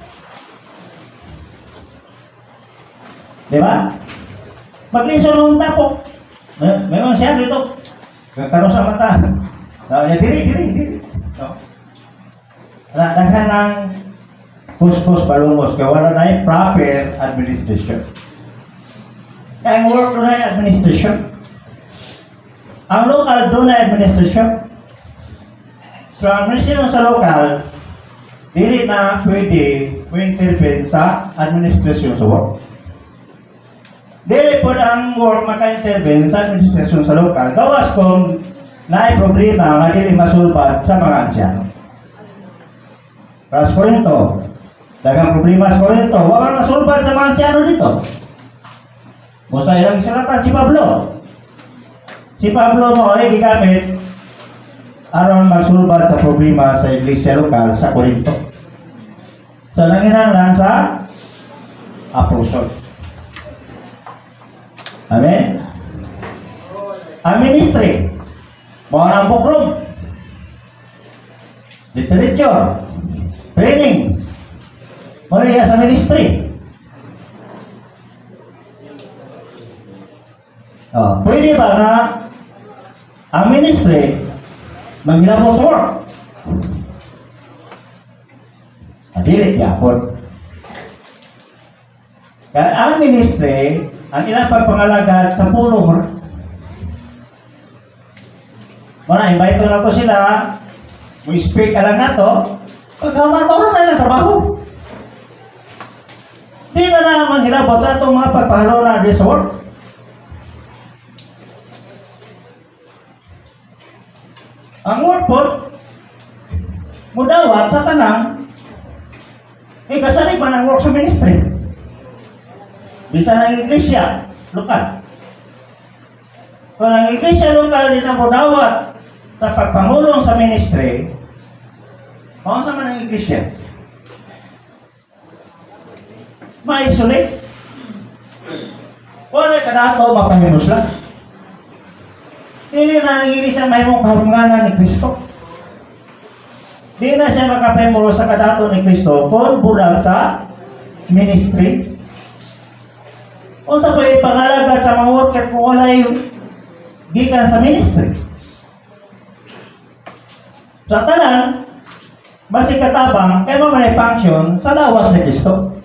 Di ba? Magliso ng tapok. May mga siya dito. Kakaroon sa mata. Diri. Daghan ng kuskus balumos kaya wala na yung proper administration. Kaya ang work doon na administration. Ang local doon na administration. So ang administration sa local, dili na pwede intervene sa administration sa work. Dili po ang work maka-intervene sa administration sa local. Gawas kung na problema nga dili masulbat sa mga ansyano. Para sa Corinto, dagang problema sa Corinto, wala masulbat sa mga ansyano dito. Musa ilang isulatan si Pablo. Si Pablo mo ay gigamit aron magsulbat sa problema sa iglesia lokal sa Corinto. So nanginahanglan sa apostol. Amen? Ang ministry, mga ng bukroom, literature, trainings, mula sa ministry. Pwede ba nga ang ministry manghilabot sa work? Dili gyapon. Kaya ang ministry, ang ilang pagpangalagad sa pulong, invite ko na ko sila, mo-speak alam na to, pagkaman ko na ng trabaho. Di na naman hilabot sa itong mga pagpahalo na di sa work. Ang work po, mudawat sa tanang, kasalig man ang work sa ministry. Bisa ng iglesia, lokal. Kung ang iglesia lokal din ang mudawat sa pagpangulong sa ministry, kung sa man ang iglesia, ma-isolate. Wala ka na ito, mapahimos lang. Hindi na ang iglesia may mong kahunganan ni Kristo. Di na siya makapemulo sa kadato ni Kristo kung bulag sa ministry. O sa pangalaga sa mga worker kung wala yung gikan sa ministry. Sa tanan, basi katabang, kaya mamanay function sa lawas ni Kristo.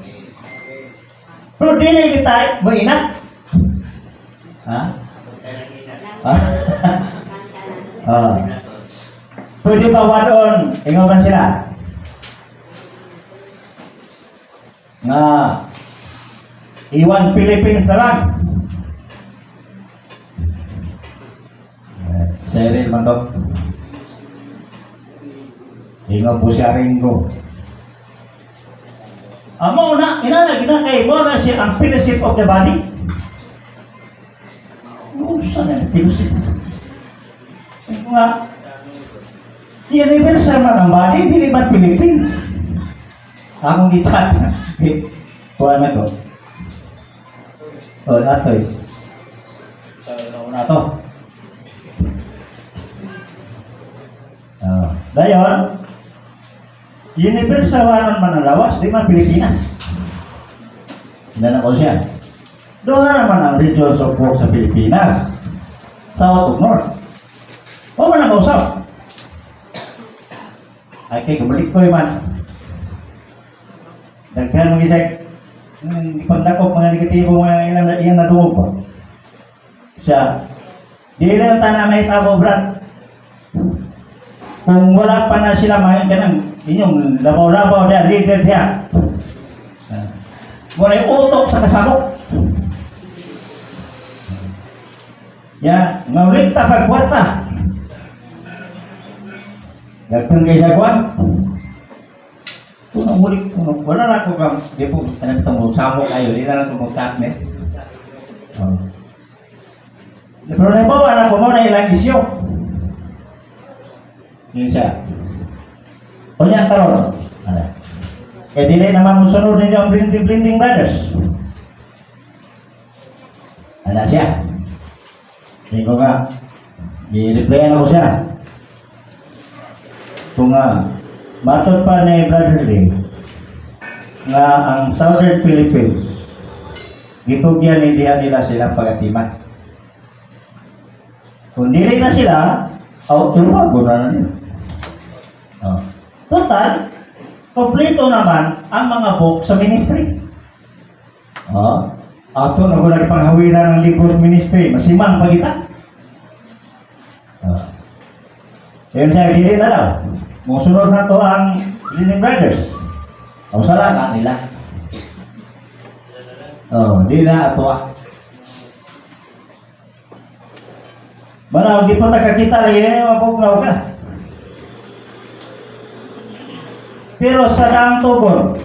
Pero dili kita mo ina. Ha? Pwede ba wadon? Ingawan sila. Nga iwan Philippines na lang. Seril man to. Ingaw po siya Ringo. Amo na, inanagina kay mo na siya ang fellowship of the body. Saan yan? Fellowship. Ito nga, universal man ang body, hindi naman Philippines. Akong gitsan. Kuha na to. O, atoy. Na to. Dayon, universal man ang lawas, di man Pilipinas. Hindi na ko siya. Doon naman ang regions of work sa Pilipinas. South of North. O man ang mausap. Ay kay kumalik ko man. Daghan mong isay. Pagdakop mga negatibo mga ilang nadungog po. Siya. Di lang tanah may tabo brad. Kung wala pa na sila mga ganang inyong labaw-labaw na leader niya. Wala yung utok sa kasabok. Ya, ngaulit ta pagbuata. Daghan kay sa kwan. Kung ulit kung wala na ko kang di po tanang tamo sabok ayo, di na lang ko magkatne. Pero na ba wala ko mo na ilang isyo. Isa. O niya karon. Eh dili naman musunod ninyo ang Blending Brothers. Ana siya. Hindi ko nga, i-replyan ako siya. Kung nga, matod pa ni Brother Lee, nga ang Southern Philippines, gitugyan nila silang pagatiman. Kung dili na sila, tumago na nila. Total, kompleto naman ang mga book sa ministry. Ato na ko nagpanghawiran ng libros ministry, masimang pagita. Yan siya, dili na daw. Musunod na to ang Blending Brothers. Ang sala na nila. Di na ato. Banaw, di pa nakakita na yun, mabugnaw ka. Pero sa daang tugon,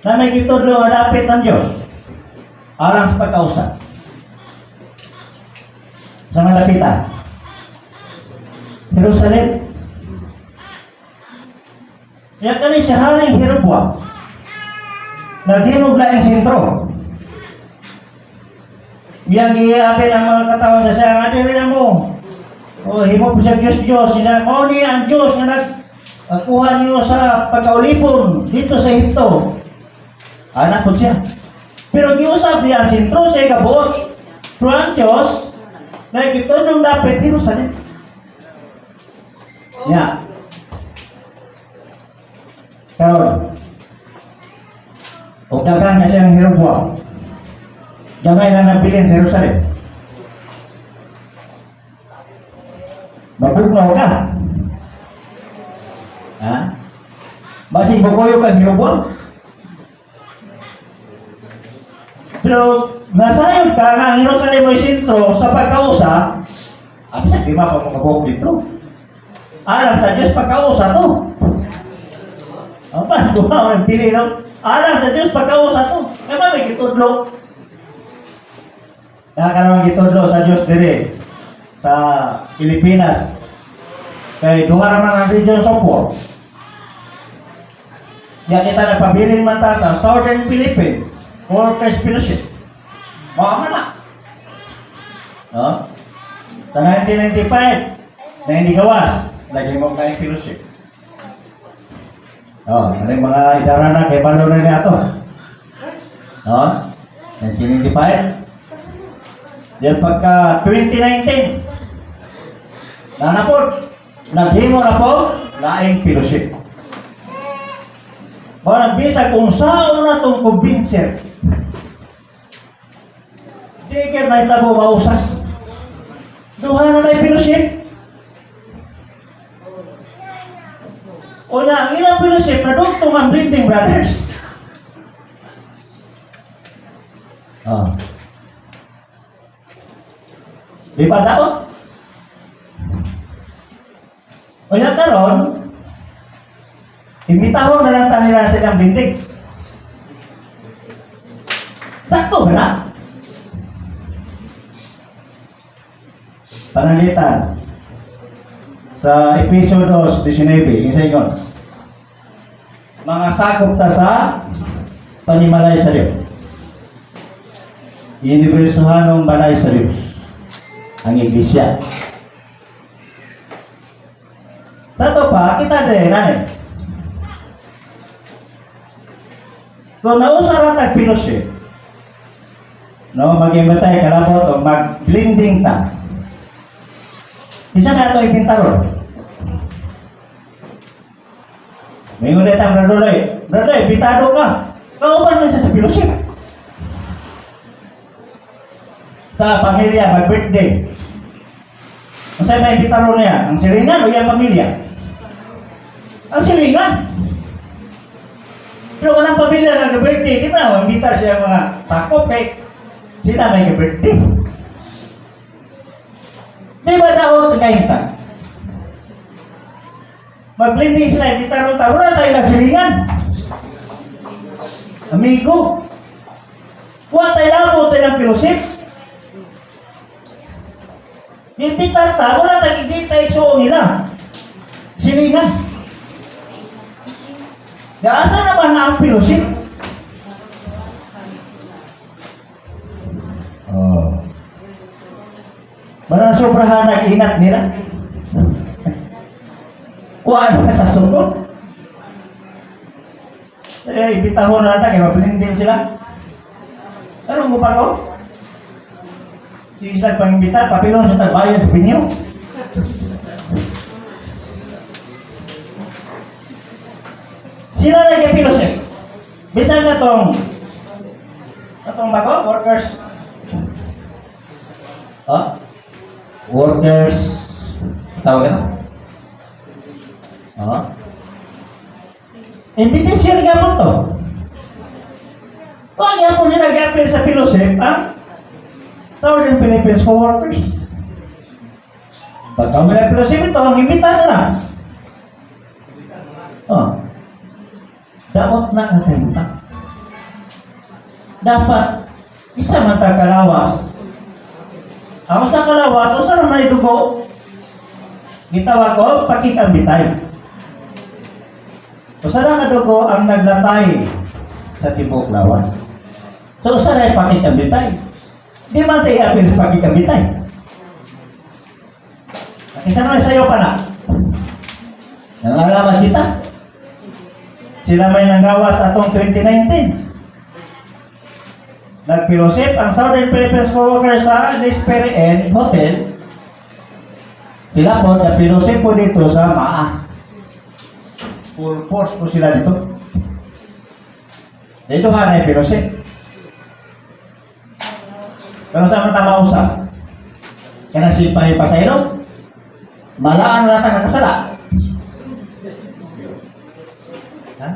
na may gitudlo nga dapit ng Diyos, alang sa pagkausap. Sa malapitan. Jerusalem. Yan kani siya haling Hirobwa. Naghinog na yung sentro. Yang iapin ang mga katawan sa siya, nga diri na mo. O, himo po siya Diyos. O, niya ang Diyos na nagkuha niyo sa pagkaulipon dito sa Egypto. Anak po siya. Pero giusap niya ang sentro sa ikabuot. Pero ang Diyos, na ito nung dapat Jerusalem. Nya. Karon. O dagang na siyang Jeroboam. Gamay na nabilin sa Jerusalem. Mapugnaw ka. Ha? Basing bukoyo ka Jeroboam. Pero nasayod ka nga ang Jerusalem ay sentro sa pagkausa. Abisag di ba pa makabok dito? Alam sa Diyos pagkausa to. Apa? Duha ang pili no? Alam sa Diyos pagkausa to. Kaya may gitudlo. Nakakaroon gitudlo sa Diyos dire sa Pilipinas. Kaya duha naman ang region support. Yan kita nagpabilin man ta sa Southern Philippines or Fellowship. Maka na. No? Sa 1995, na hindi gawas, lagi mo kayo fellowship. Ano yung mga idarana kay Balo na niya ito. No? 1995. Then pagka 2019, nanapod, naghimo na po, laing fellowship. Parang bisa kung saan na itong kumbinser. Di kaya may tabo mausan. Duha na may fellowship. O na, ang ilang fellowship na doon itong ang Blending Brothers. Di ba daot? O yan karon, imbitahon na lang nila silang Blending. Sakto ba na? Pananglitan sa Episodos 19, yung sa inyo. Mga sakop ta sa panimalay sa Diyos. Universuhanong balay sa Diyos. Ang Iglesia. Sa ito pa, kita din, nanin. Kung nausara tag-fellowship, no, mag-imbitay kalabot o mag-blending ta. Isa na ito ibintaron. May ulit ang Bradoy. Bradoy, bitado ka. Kaupan mo isa sa fellowship. Sa pamilya, mag-birthday. Kung sa'yo may bitaro niya, ang silingan o yung pamilya? Ang silingan. Pero kung ang pamilya nag-birthday, di ba? Mambitar siya mga sakop kay sila may birthday. Di ba daot ngayon ta? Mag-blending sila, bitaro ta. Wala tayo nagsilingan. Amigo. Wala tayo labot sa ilang fellowship. Impitar ta, wala tayo i-date isuo nila. Silingan. Gaasa naman na ang fellowship. Marang sobrahan nag-inat nila. Kuhaan na sa sukot. Ibitahon na natin, kaya mapilindin sila. Ano mo pa ko? Sige sila pang-imbita, papilon sa tagbayan sa pinyo. Sila na yung fellowship. Bisan na itong bago, workers. Workers, tawag ka na? Invitation ka mo to. Kung ang yapon nila nag-appeal sa fellowship, Southern Philippines for workers. Pagka mo na fellowship ito, ang imbitahan na. Dapat na natinta. Dapat, isa man kalawas. Ako sa kalawas, o sa may dugo, gitawag ko, pakikambitay. O sa nga dugo, ang naglatay sa tibok lawas. So, sa na pakikambitay. Di man tayo apil sa pakikambitay. Isa naman sa'yo pa na. Nangalaman kita. Sila may nanggawas atong 2019. nagpilusip ang Southern Philippines co-workers sa Lisperi Inn Hotel. Sila po, nagpilusip po dito sa MAA. Full force po sila dito. Dito nga na ipilusip. Pero sa mga tamausa, kaya si pasayro, malaan na natin nakasala. Ha?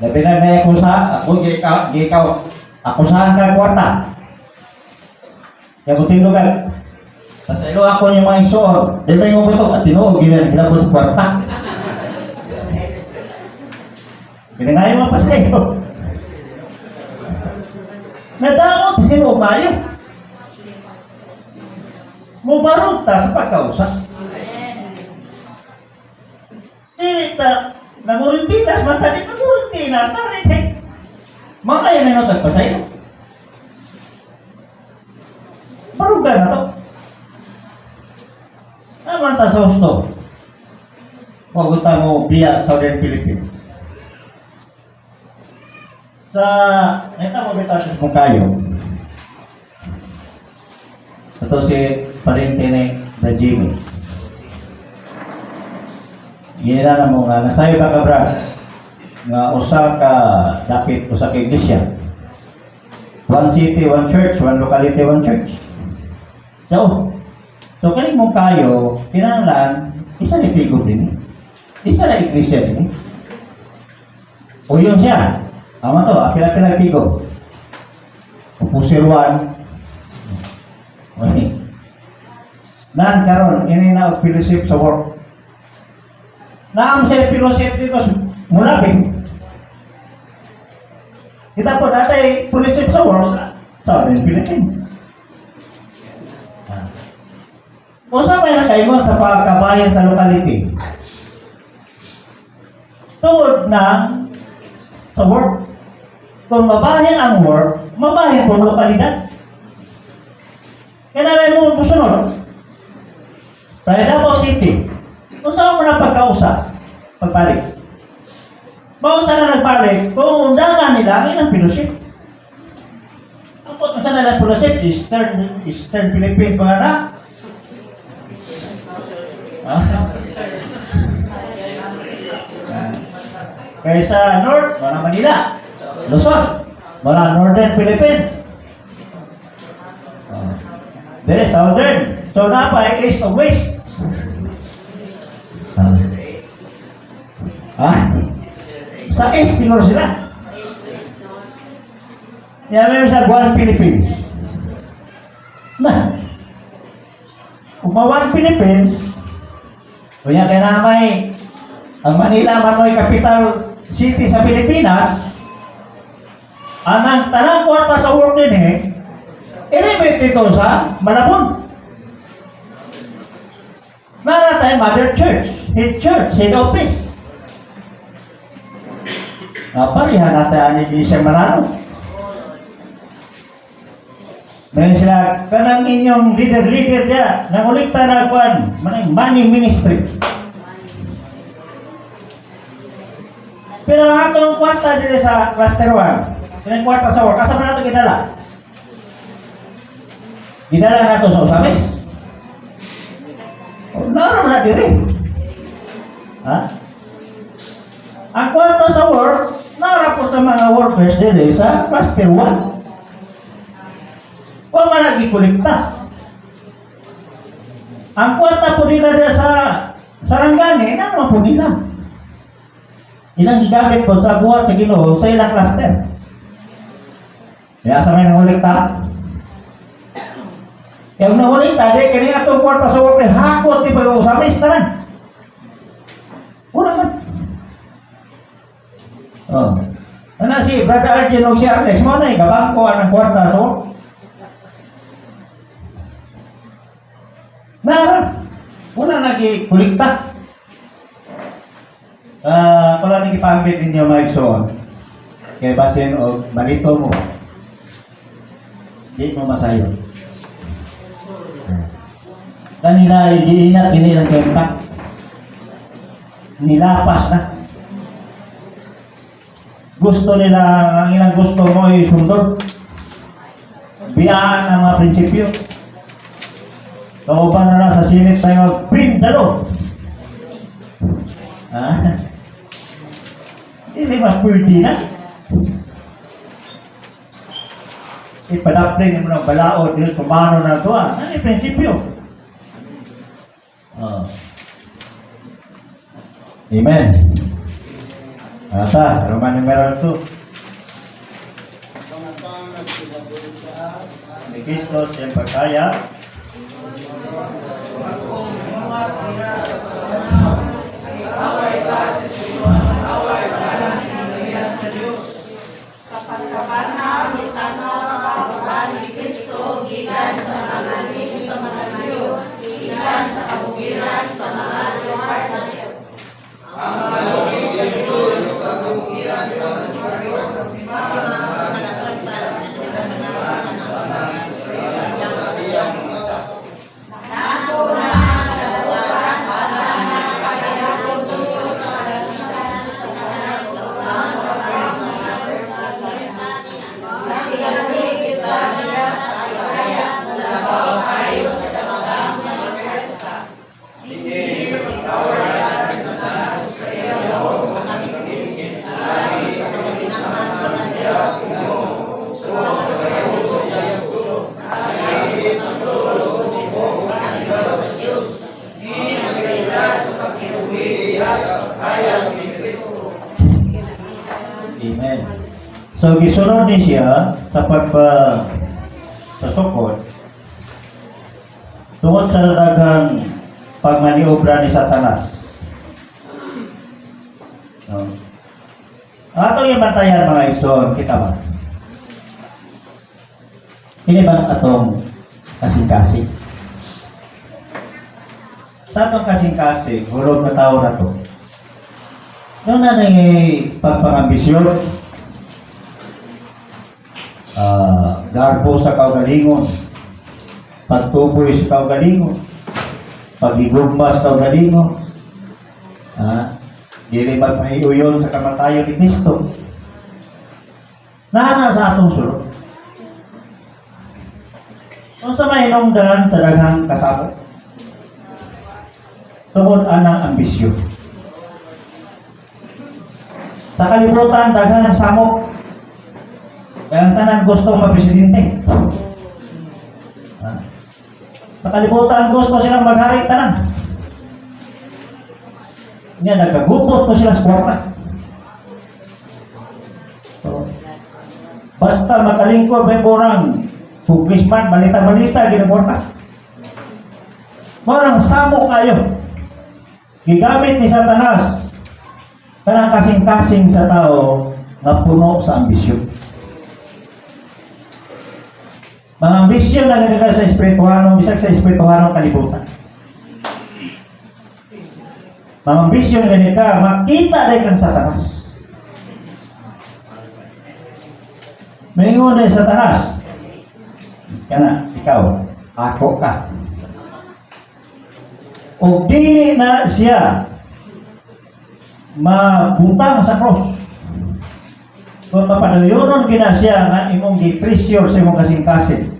Labi na may akusa, ako gikaw, akusahan ka kwarta. Kaya buting lugar. Pasayro ako yung mga igsoon, di ba yung buto, at tinuog, ginabot kwarta. Pinangayon mga pasayro. Nadamot din o mayo. Mubarog ta sa pagkausap. Dita, nangurintinas, matalik nangurintinas, narinig. Mga yan ang nagpasayo. Barugan na to. Naman ta sa gusto. Huwag mo biya Southern Philippines. Sa neta mo bitaw sa Mungkayo. Ito si Parintine na Jimmy. Ginila na mo nga nasayo ka brad nga usa ka dapit usa ka iglesia. One city, one church, one locality, one church. So kani Mungkayo, kinahanglan isa ni tigom din. Isa na iglesia din. O yun siya. Tama to, apil-apil tigo. Upusirwan. Okay. Nan karon ini na fellowship sa work. Naam sa fellowship dito mulabing. Kita po dati fellowship sa work sa Philippines. O sa may nakaingon sa pagkabayan sa locality. Tuod na sa work. Kung mabahin ang work, mabahin po ang lokalidad. Kaya namin mo musunod. Tayo Davao City. Kung saan mo na pagkausap, pagpalit. Bawang saan na nagbalik, kung undangan nila, ang ilang fellowship. Ang kung saan na fellowship, Eastern Philippines, mga na. Kaya sa North, mga Manila. Luzon, mga Northern Philippines. There is Southern. So na pa East o West. Sa East siguro sila. Yan meron sa Guan, Philippines. Na. Umawan Philippines. Kaya kaya na may ang Manila man mo'y capital city sa Pilipinas. Ang tanang kwarta sa work din i-remit ito sa Malabon. Maratay Mother Church, Head Office. Parihan natin ang Iglesia Manalo. Dahil sila, kanang inyong leader niya, nangulikta na kuwan, money ministry. Pero ang atong kwarta dito sa cluster 1, yung kwarta sa work, asa mo na ito ginala? Ginala na ito sa Usamis? O, naroon na diri. Ha? Ang kwarta sa work, naroon po sa mga workers dito sa cluster 1. Huwag man nag-ikulikta. Ang kwarta po nila dito sa Sarangani, naroon po nila. Ilang gigamit po sa buhat sa Ginoo sa ilang cluster. Kaya sa may nangulikta. Kaya kung nangulikta, di kini atong kwarta sa work hakot di pag-usamis tanan. Una man. Ano si Brother Arjen o si Alex, mo na gabangko ang kwarta sa work. Nara. Una nagikulikta. Kung lang nagipambit ninyo mga igsoon, kaya basin o malito mo, di mo masayo. Kanila, iinat, kinilang kempak. Nilapas na. Gusto nila, ang ilang gusto mo ay sundot. biyaan ang mga prinsipyo. Kauban na lang sa sinit tayo magpindalo. Hindi ba pwede na? Ipadapling mo ng balaod, dito tumano na ito. Ano yung prinsipyo? Amen. Ata, Roman numeral 2. Ni Kristo siyang pagkaya. Amen. So gisunod ni siya sa sa sukod tungod sa daghang pagmaniobra ni Satanas. Atong ibantayan mga ison, kita ba? Ini ba atong kasing-kasing? Sa atong kasing-kasing, hulog na tao na to. Noon na pagpangambisyon, garbo sa kaugalingon, pagtuboy sa kaugalingon, pagigugma sa kaugalingon, dili magpahiuyon sa kamatayon ni Kristo. Nana sa atong sulod. Kung sa mahinungdan sa daghang kasabot, tungod anang ambisyon. Sa kalibutan, daghan ng samok. Kaya ang tanan gusto mapresidente. Sa kalibutan, gusto silang maghari tanan. Nga, nagkagupot po sila sa kwarta. Basta makalingkod, may borang puglisman, balita-balita, ginagwarta. Marang samok kayo. Gigamit ni Satanas kanang kasing-kasing sa tao nga puno sa ambisyon. Mga ambisyon na ganito sa espirituhanong, bisag sa espirituhanong kalibutan. Mga ambisyon na ganito, makita rin kang Satanas. Mayroon na Satanas. Kana, ikaw, ako ka. O dili na siya mabutang sa cross. Kung mapadayuron gina siya nga imong gipresyo sa imong kasing-kasing.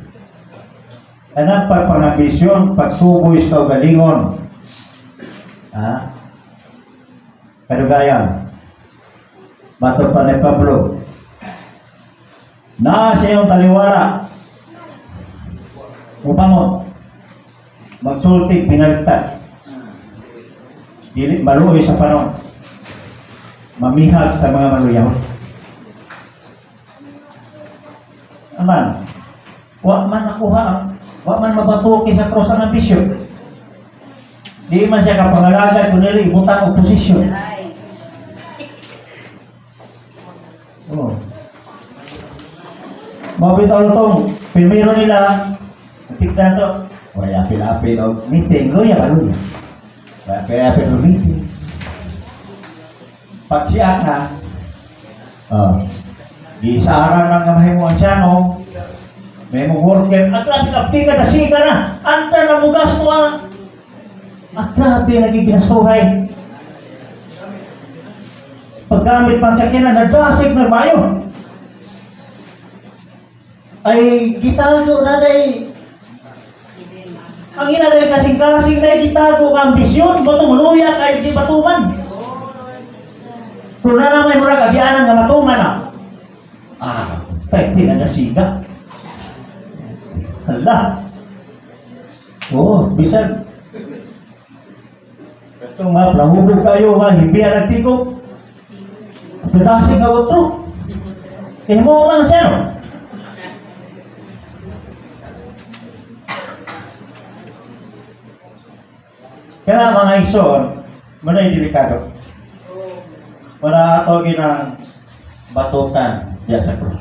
Anang pagpangambisyon, pagtuboy sa kaugalingon. Kadugayan. Bato pa ni Pablo. Na siya yung taliwala. Upamot. Magsultik, pinalitan. Dili maluoy sa panon. Mamihag sa mga maluyahon. Aman, wa man nakuha, wa man mabatuki sa cross ang ambisyon. Di man siya kapangalagad kundi ibutang oposisyon. Oh. Mabitaw itong primero nila, tignan to, wala apil-apil o meeting, luya. Kaya apil o meeting. Pag siya na, di sa araw ng mahimo ang siya, no? May mo worker, grabe ka na siga na, anta na mo gasto grabe naging ginasuhay. Paggamit pa sa kina, nadasig na bayo. ay gitago na day. Ang ina day kasing-kasing day gitago ka ambisyon, botong luya kay di batuman. Kung na naman mura kagianan nga matuman na. Pwede na nasiga. Hala. Bisan. Itong mahubog kayo nga, hindi yan nagtigo. Pagdasing nga utro. Mo lang siya, no? Kaya mga ison, manay delikado. Para ato ginang batutan diya sa krus.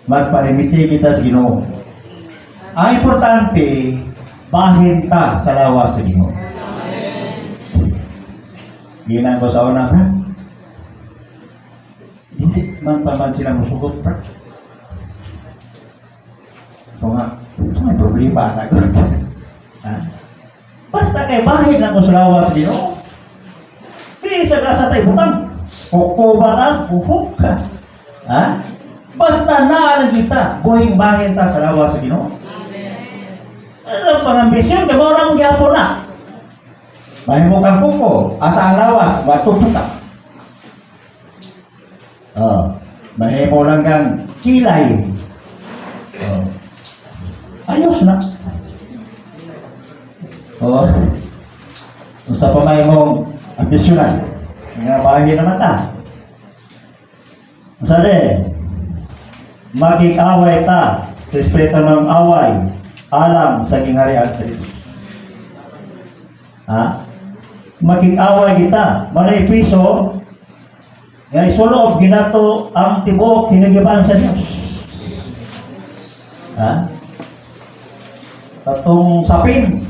Magparimiti kita sa Ginoo. Ang importante, bahin ta sa lawas sa Ginoo. Ginang ko sa una, ha? Hindi man pa man sila musugot, ha? Ito nga, may problema na ko. Ha? Basta kay bahin lang ko sa lawas sa Ginoo. Bisa ka sa tayo butang. Kuko ba ka? Kuhuk ka. Ha? Basta naalang kita, buhing bahin ta sa lawas sa Ginoo. Ano pang ambisyon? Kaya orang gyapon na. Bahin mo kang kuko, asa ang lawas, matututak. Bahin mo lang kang kilay. Ayos na. Basta pa may mong ambisyonan. Nga bahin naman ta. Sari, maging-away ta sa espiritu ng away alam sa kingharian sa Diyos. Maging-away kita. Manay piso, nga isulob ginato ang tibok hinagiban sa Diyos. Tatong sapin,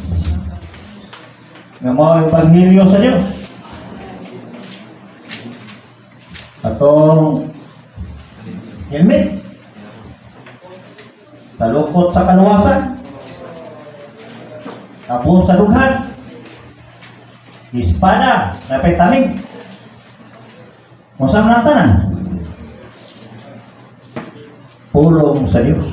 nga mga ebanghelyo sa Diyos. Atong helmet, talukot sa kaluwasan, tapon sa dughan, ispada, napay tamig, musang ng tanan, pulong sa Diyos.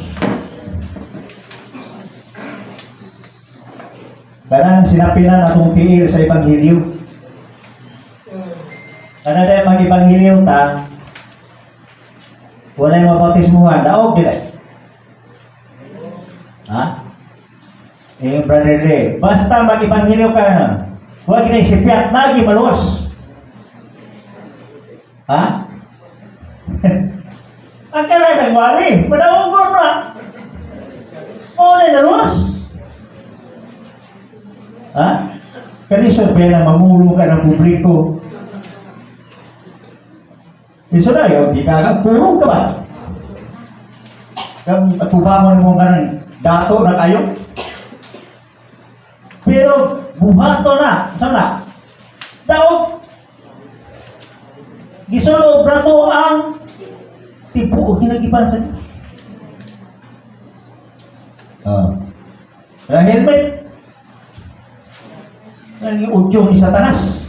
Kanang sinapinan atong tiil sa ebanghelyo. Kana dahil mag-ebanghelyo ta, wala yung mabautismuhan, daog nila. Brother Lee, basta mag-ebanghelyo ka na, huwag na isipyat, nagi maluwas. Ang kala nagwali, padawagor na. Na luwas. Kanisod ba na mamulong ka ng publiko? Iso na yun, di ka purong ka ba? Kung atubamon mo ka ng dato na kayo. Pero buhato na, saan na? Daog. Gisulo, brato ang tipo o kinagiban sa Diyos. Ang helmet. Ang udyong ni Satanas.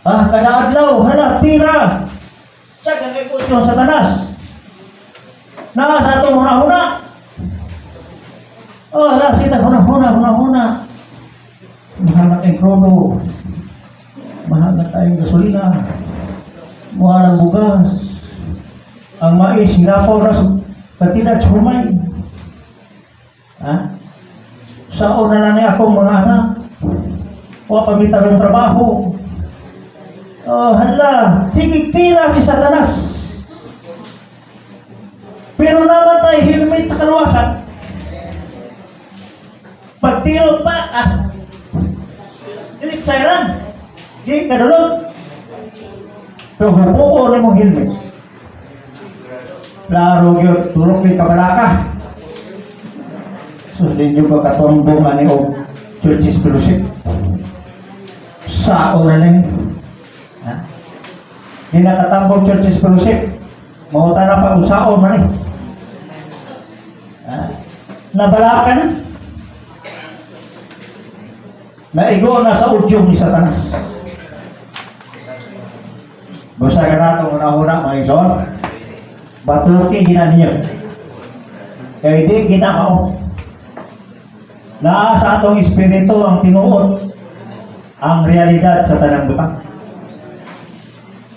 Kada adlaw, hala, tira. Sagang kay udyong Satanas. Sa itong huna-huna. Hala, sita, huna-huna. Mahanap ang krono. Mahanap tayong gasolina. Mahal ang bugas. Ang mais, hirapaw na katidad sa humay. Sao na lang ni akong mga anak. Pamitar ng trabaho. Hala, sige, tira si Satanas. Pero namatay helmet sa kaluwasan. Pagtiro pa, dilip sayran. Sige, kadulog. Pero hubuo na mong helmet. Laro yun, turok ni kabalaka. So, hindi nyo ba katumbong o churches fellowship? Sao na lang. Hindi natatambong churches fellowship. Mahuta na pa kung sao na lang. Nabala ka na. Naigo na sa udyong ni Satanas. Basta ka na itong una-una, mga ison. Batuki gina ninyo. Kaya di ginamao. Naa sa atong espiritu ang tinuod ang realidad sa tanang butang.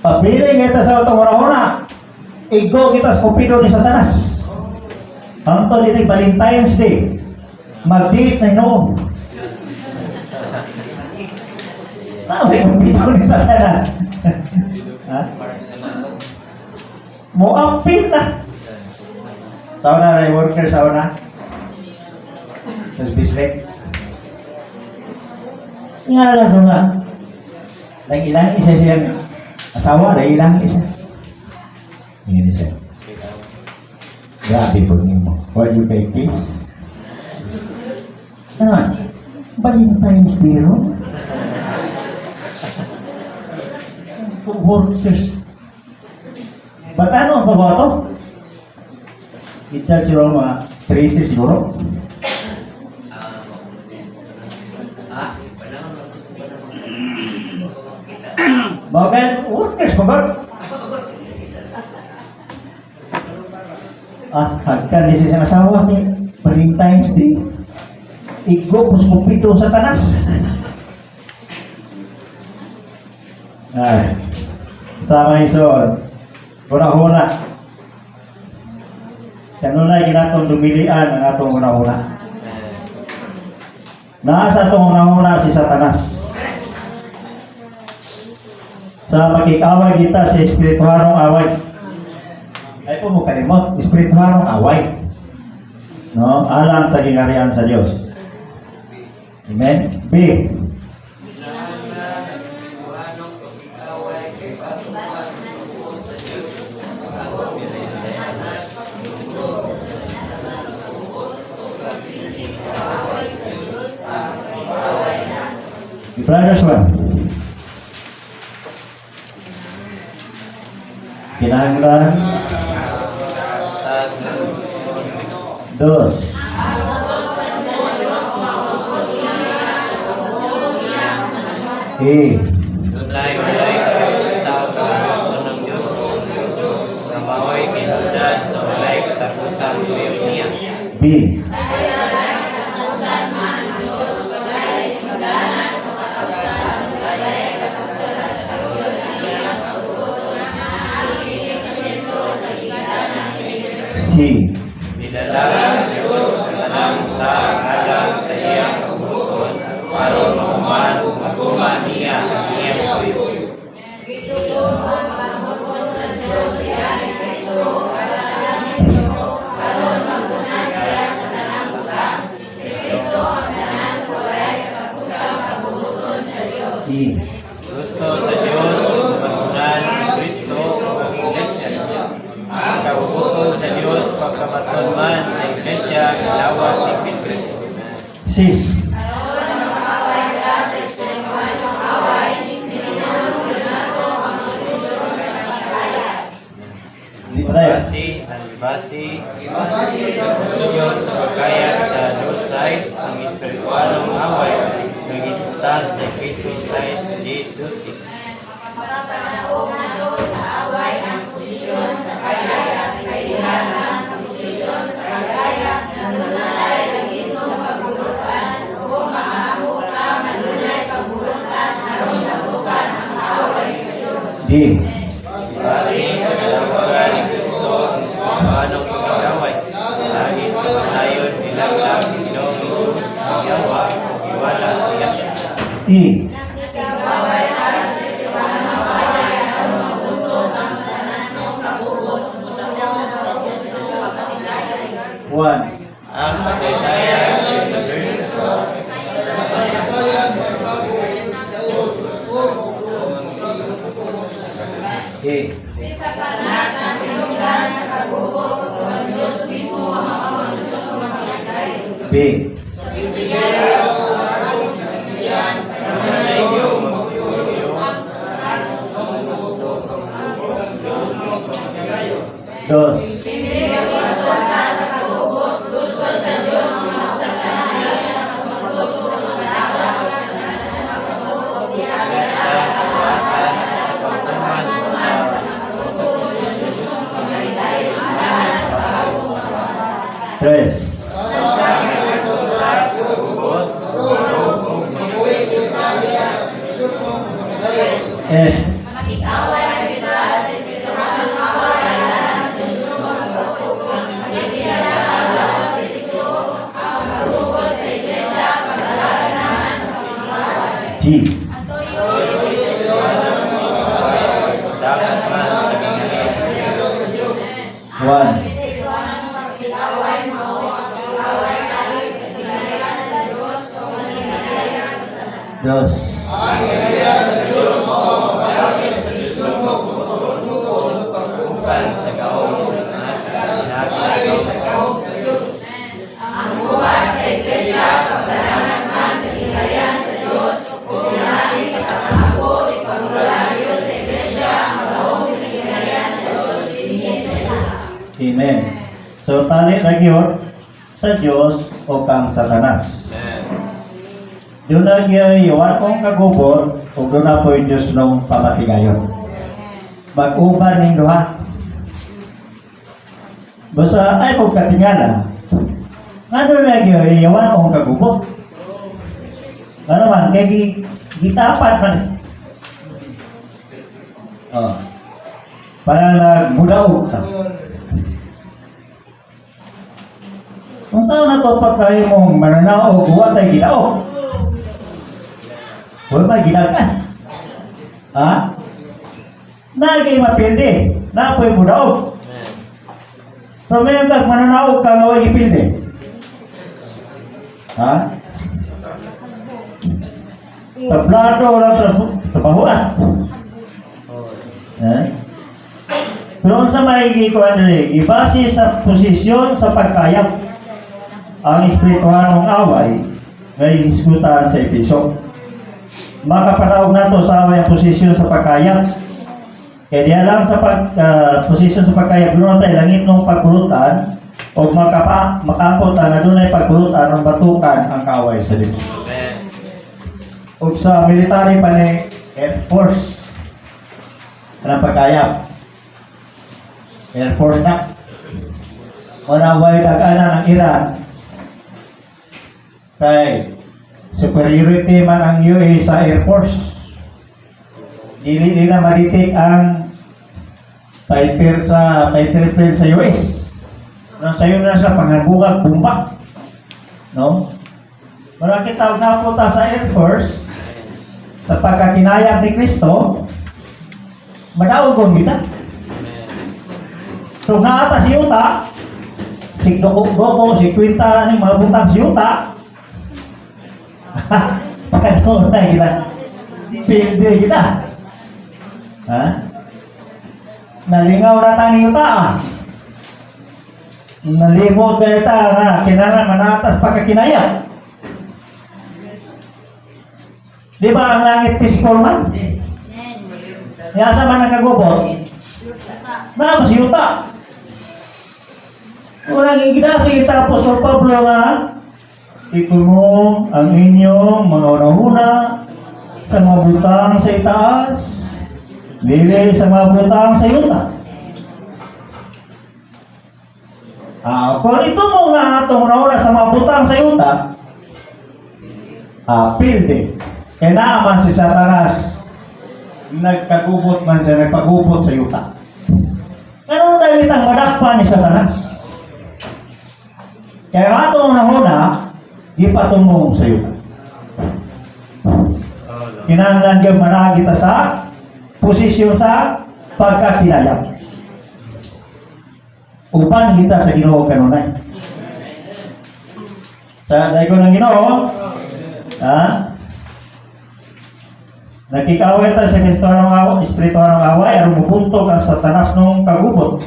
Pabili kita sa atong una-una, igo kita sa kupido ni Satanas. Ang to din Valentine's Day, mag-date na inoon. May kupido ni Satanas. Ha? Muampin na. Sa una na yung worker sa una. Tapos bislik. Nga lang ko nga. Nag-ilang isa siya. Asawa, nag-ilang isa. Ingin siya. Grabe po niyo mo. Why you pay kiss? Ano? Valentine's Day ro? Workers. Ba't ano ang pagwato? Ita siguro mga 13 siguro. Mga workers pa ba? Hagkan din siya asawa ni Valentine's Day. Igo, puspupito sa tanas. Ay, sama ison. Una-una. Kanunay ginatong dumilian ang atong una-una. Nasa atong una-una si Satanas. Sa makikaway kita sa espirituharong away. Ay po mo kalimot, espirituharong away. No? Alang sa gingarian sa Diyos. Amen? B. Brothers one. Kinahanglan. Dos. Tunay sa kahapon ng Diyos. Trabaho'y pinundan sa walay katapusan ngayon niya. B. C. Nilalang ang Diyos sa tanang alam sa iyang kabuton aron mahuman ug matuman niya ang iyang tuyo. E. Gusto sa Diyos matunan si Kristo ang iglesia. Ang kabuton sa Diyos pagkabaton man sa iglesia ilawas si Kristo. C. Di ba tayo? Basi, susunod sa pagkayat sa Diyos size, ang espiritualong away, nagitutan sa Kristo size, Jesus is. D. Basi, sa kalawagan ni Kristo, ang pag-away, lagi sa paglayon, nilaglag, Ginoong Jesus, ang yawa, ang iwala siya. E. One. Ang kasaysayan sa verse E. B. Dos. Tres. F. G. dapat man sa gingharian sa Dios. 1. Dos. Pagkukupan sa gaong sa ginagawa sa gaong sa Dios. Amen. So, tali lagi yun sa Diyos o kang Satanas. Amen. Doon lagi iwan kong kagubot o doon na po yung Diyos nung pamatigayon. Mag-uban ng duha. Basta ay kong katingala. Nga doon lagi iwan kong kagubot. Ano man, kaya gitapat man. Oh. Parang nagbudaog ka. Kung saan na ito pagkain mong mananaw o buwan tayo ginaog? Huwag ba ginagan? Ha? Nagay mapildi. Napoy budaog. Amen. Pero may hanggang mananaw ka nga huwag ipildi. Ha? Tablado lang trabahuan. Ha? Pero kung sa maigi ko ibase sa posisyon sa pagkayap ang espirituhanong away ngay diskutahan sa episod. Makapanawag na to sa away ang posisyon sa pagkayap. Kaya diya lang sa posisyon sa pagkayap, doon tayo langit ng pagpulutan o makapot na doon ay pagpulutan ng batukan ang kaway sa Diyos. Amen. O sa military pa ni Air Force ang pagkayap. Air Force na. Manaway dagana ng Iran. Kay superiority man ang UAE sa Air Force. Dili nila maditik ang fighter plane sa US. Nang sayo na sa pangambungag bumba. No? Maraming tawag na po ta sa Air Force sa pagkakinayang ni Kristo, madaogon kita. So naata si Yuta, si Doko, si Quinta, ni mga butang si Yuta. Paano na kita? Pilde kita. Ha? Nalingaw na tayo Yuta ah. Nalimot na ita na kinana manatas pagkakinaya. Di ba ang langit peaceful man? Yasa man nagkagubot? Na mas Yuta. Walang igidasi kita Apostol Pablo nga itumo ang inyong mga una-una sa mga butang sa itaas, dili sa mga butang sa yuta. Kung itumo nga itong una-una sa mga butang sa yuta, pilde. Kaya naman si Satanas, nagkagubot man siya, nagpagubot sa yuta. Ano dahil itang madakpan ni Satanas? Kaya nga itong una-una, ipatumong sa yuta. Kinahanglan yung maragi ta sa posisyon sa pagkakinayang. Uban kita sa Ginoo kanunay. Sa dahil ko ng Ginoo, nakikaway ta sa espirituhanong away, aron mubuntog ang Satanas nung kagubot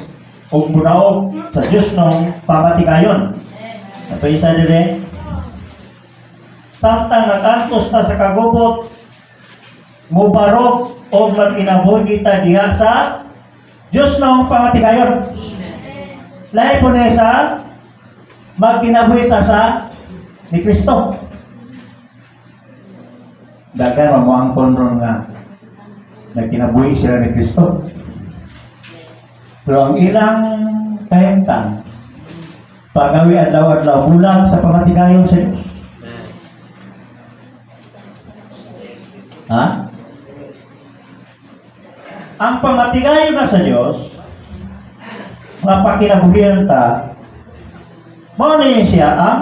o munaog sa Diyos nung pamatigayon. Ito isa din samtang nakantos ta sa kagubot, mubarok o magkinabuhi kita diha sa Diyos nung pamatigayon. Lahi po na sa magkinabuhi ta sa ni Kristo. Dagan mamuangkon ron nga nagkinabuhi sila ni Kristo. Pero ang ilang kahimtang pagawi adlaw-adlaw bulag sa pamatigayon sa Dios. Ha? Ang pamatigayon na sa Dios, nga pakinabuhian ta, mao na yun siya ang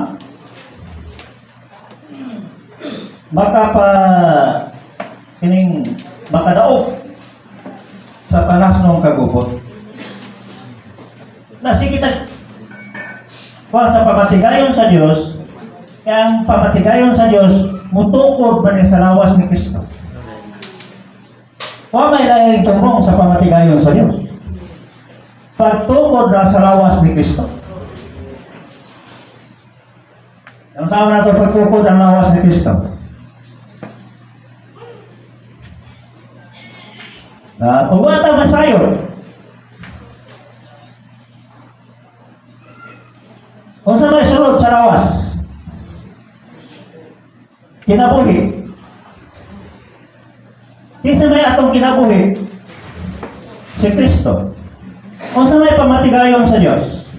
makadaog sa tanas ng kagubot. Na sige sa pamatigayon sa Dios, kaya ang pamatigayon sa Dios mutukod man sa lawas ni Kristo. Wa may laing tumong sa pamatigayon sa Dios. Pagtukod na sa lawas ni Kristo. Ang sama nato pagtukod ang lawas ni Kristo. Pagwata masayon. Kung sa may sunod sa lawas, kinabuhi. Kisa may atong kinabuhi, si Kristo. Kung sa may pamatigayon sa Diyos.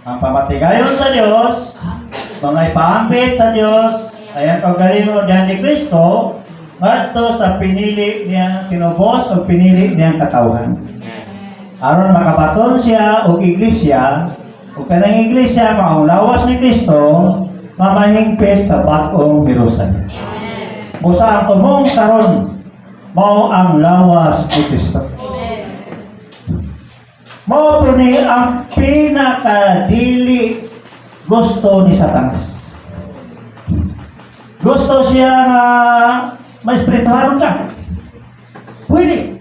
Ang pamatigayon sa Diyos, mga ipaambit sa Diyos, ay ang kagalingon diyan ni Kristo, ngadto sa pinili niyang tinubos o pinili niyang katawhan. Aron makabaton siya o iglesia, o kanang iglesia maong lawas ni Kristo, mamahingpit sa bagong Jerusalem. Busa ang tumong karon mao ang lawas ni Kristo. Mao po ni ang pinakadili gusto ni Satanas. Gusto siya nga may espirituharon ka. Pwede.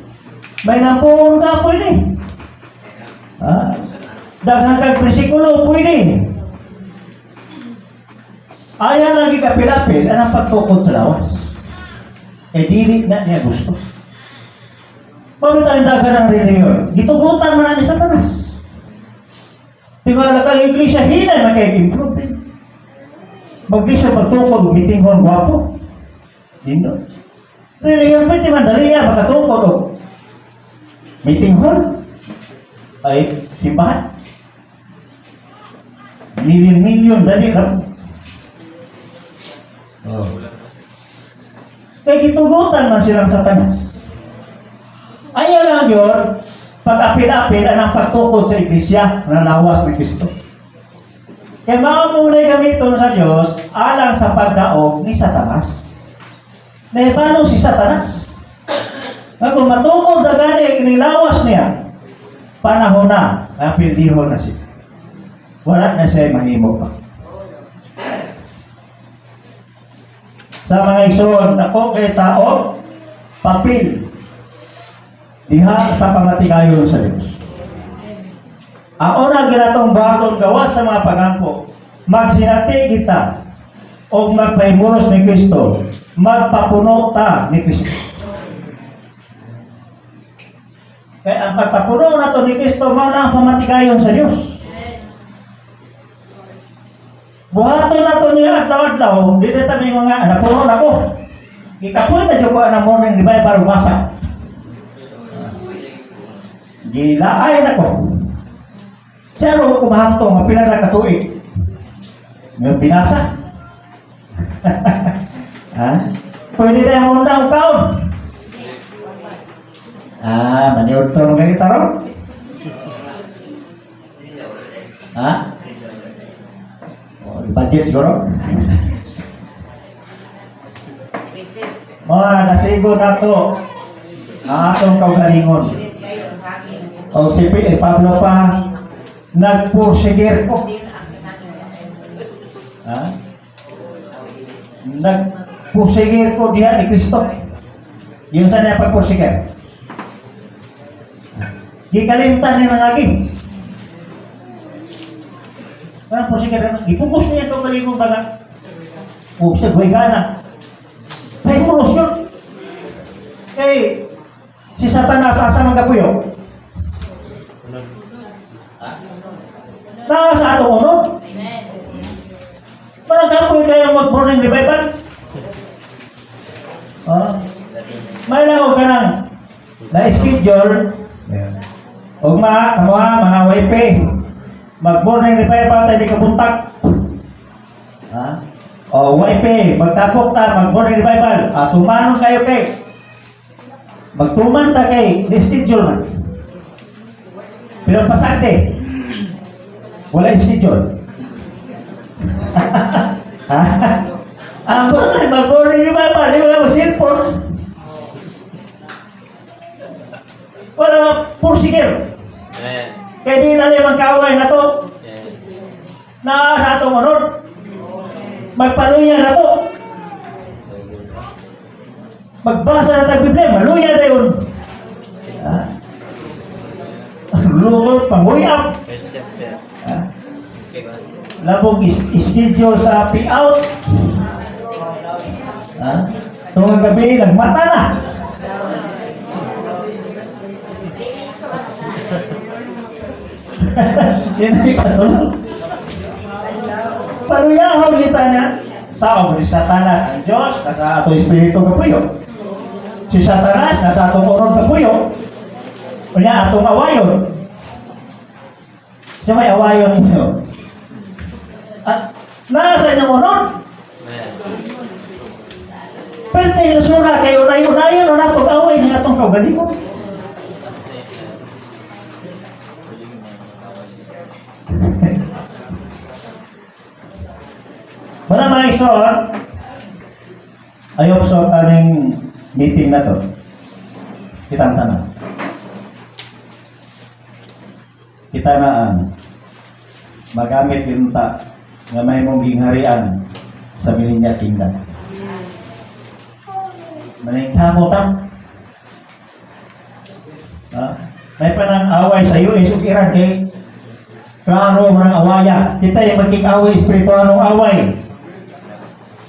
May nampun ka, pwede. Daghan kag bersikulo, pwede. Ayaw lagi ka pilapil, anang pagtukod sa lawas. Dili na niya gusto. Pagod ang daghan ng reliyon, gitugutan man na ni Satanas. Tingala ka iglesia, hinay mag-improve. Mag-iglesia pagtukod, mitinghon, guwapo. Hindi. Reliyon, pwede man dali yan, makatukod o mitinghon. Ay, simbahan. Milyon-milyon, dali ram. Kaya gitugutan man silang Satanas. Ayaw lang yun, pag-apil-apil ang pagtukod sa iglesia na lawas ni Kristo. Kaya maamunay gamiton sa Diyos alang sa pagdaog ni Satanas. Na paano si Satanas? Kung matukod na gani, inilawas niya, panahon na, apildihon na siya. Wala na siya mahimo pa. Sa mga isuon, ako kay tao, papil, diha sa pamatigayon sa Diyos. Ang unang ginatong bakong gawas sa mga pagampo, magsinati kita o magpaimulos ni Kristo, magpapuno ta ni Kristo. Kaya ang pagpapuno na to ni Kristo, mao na ang pamatigayon sa Diyos. Buhaton na to niya adlaw-adlaw, di na tabi mga napuno na ko. Ikapoy na dyan ko ang morning, di ba, para umasa. Gilaay na ko. Siya ro ko mahamto, mapilang na katuig. Ngayon binasa. Pwede na yung undang kaon. Maniod to ng ganito ro. Budget siguro. Mga nasigo na to ang atong kaugalingon. O si Pablo pa nagpursigir ko. Nagpursigir ko diha ni Kristo. Yun sa niya pagpursigir. Gikalimtan niya ng aging. Parang pursigir, ipugos niya itong galingong baga. Sa guwigana. May pulos yun. Eh, si Satanas asa magapuyo. Nasa atong unod. Parang kapoy kayo mag-morning revival. May lang ka nang na-schedule. O mga wipe, mag-morning revival tayo di kabuntak. Ha? O wipe, magtapok ta, mag-morning revival. Tumanon kayo kay. Magtuman ta kay, di-schedule man. Pero pasante, wala schedule. Ang mag-morning revival, di ba mag-cellphone? Wala, pursigil. Amen. Kaya di na limang kaaway na to. Yes. Na sa atong unod. Magpaluya na to. Magbasa na tayo Biblia, maluya na yun. Lungod, panguyap. First chapter. Okay, God. Labog schedule sa payout. Tungang gabi, nagmata na. Hindi ka tulog. Paluyahon kita niya. Tao si Satanas ang Diyos, nasa ato Espiritu kapuyo. Si Satanas, nasa atong unod kapuyo. O niya, atong awayon. Siya may awayon ninyo. At nasa inyong unod. Amen. Pero tayo nasura kayo na yun o natong away ng atong kaugalingon. Wala mga isoon, ayok sa kaning meeting na to. Kitang tanong. Kita na ang magamit yung ta nga may mong gingharian sa Milinya Kingdom. Maningkamo ta. May panang away sa US ug Iran kay klaro man ang awaya. Kita yung magkik-away, espiritualong away.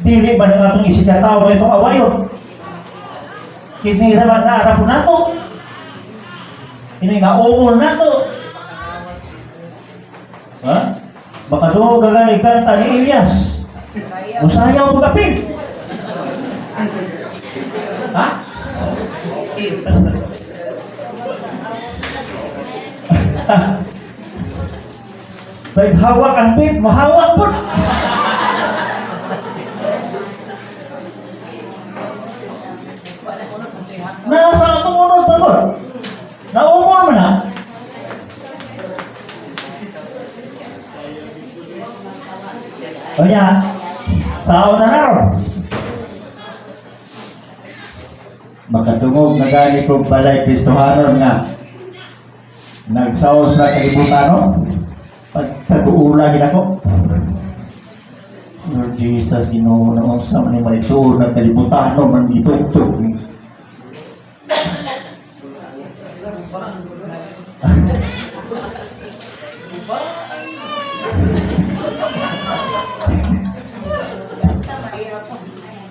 Dili ba na itong isikataw na itong awayon? Kinira man na arap na ito. Ini nga umol na ito. Ha? Baka doon gagawin kanta ni Elias. Musayaw mo kapil. Ha? Baik hawak ang bit, mahawak po. Nasa atong unod pa po. Naumor mo na. O yan, sao na naroon. Makatungog na gani kong balay Kristohanon nga nagsaos na kalibutan pag-uulagin ako. Lord Jesus, Ginoo na sa man may tuon na kalibutan man itugtog ni.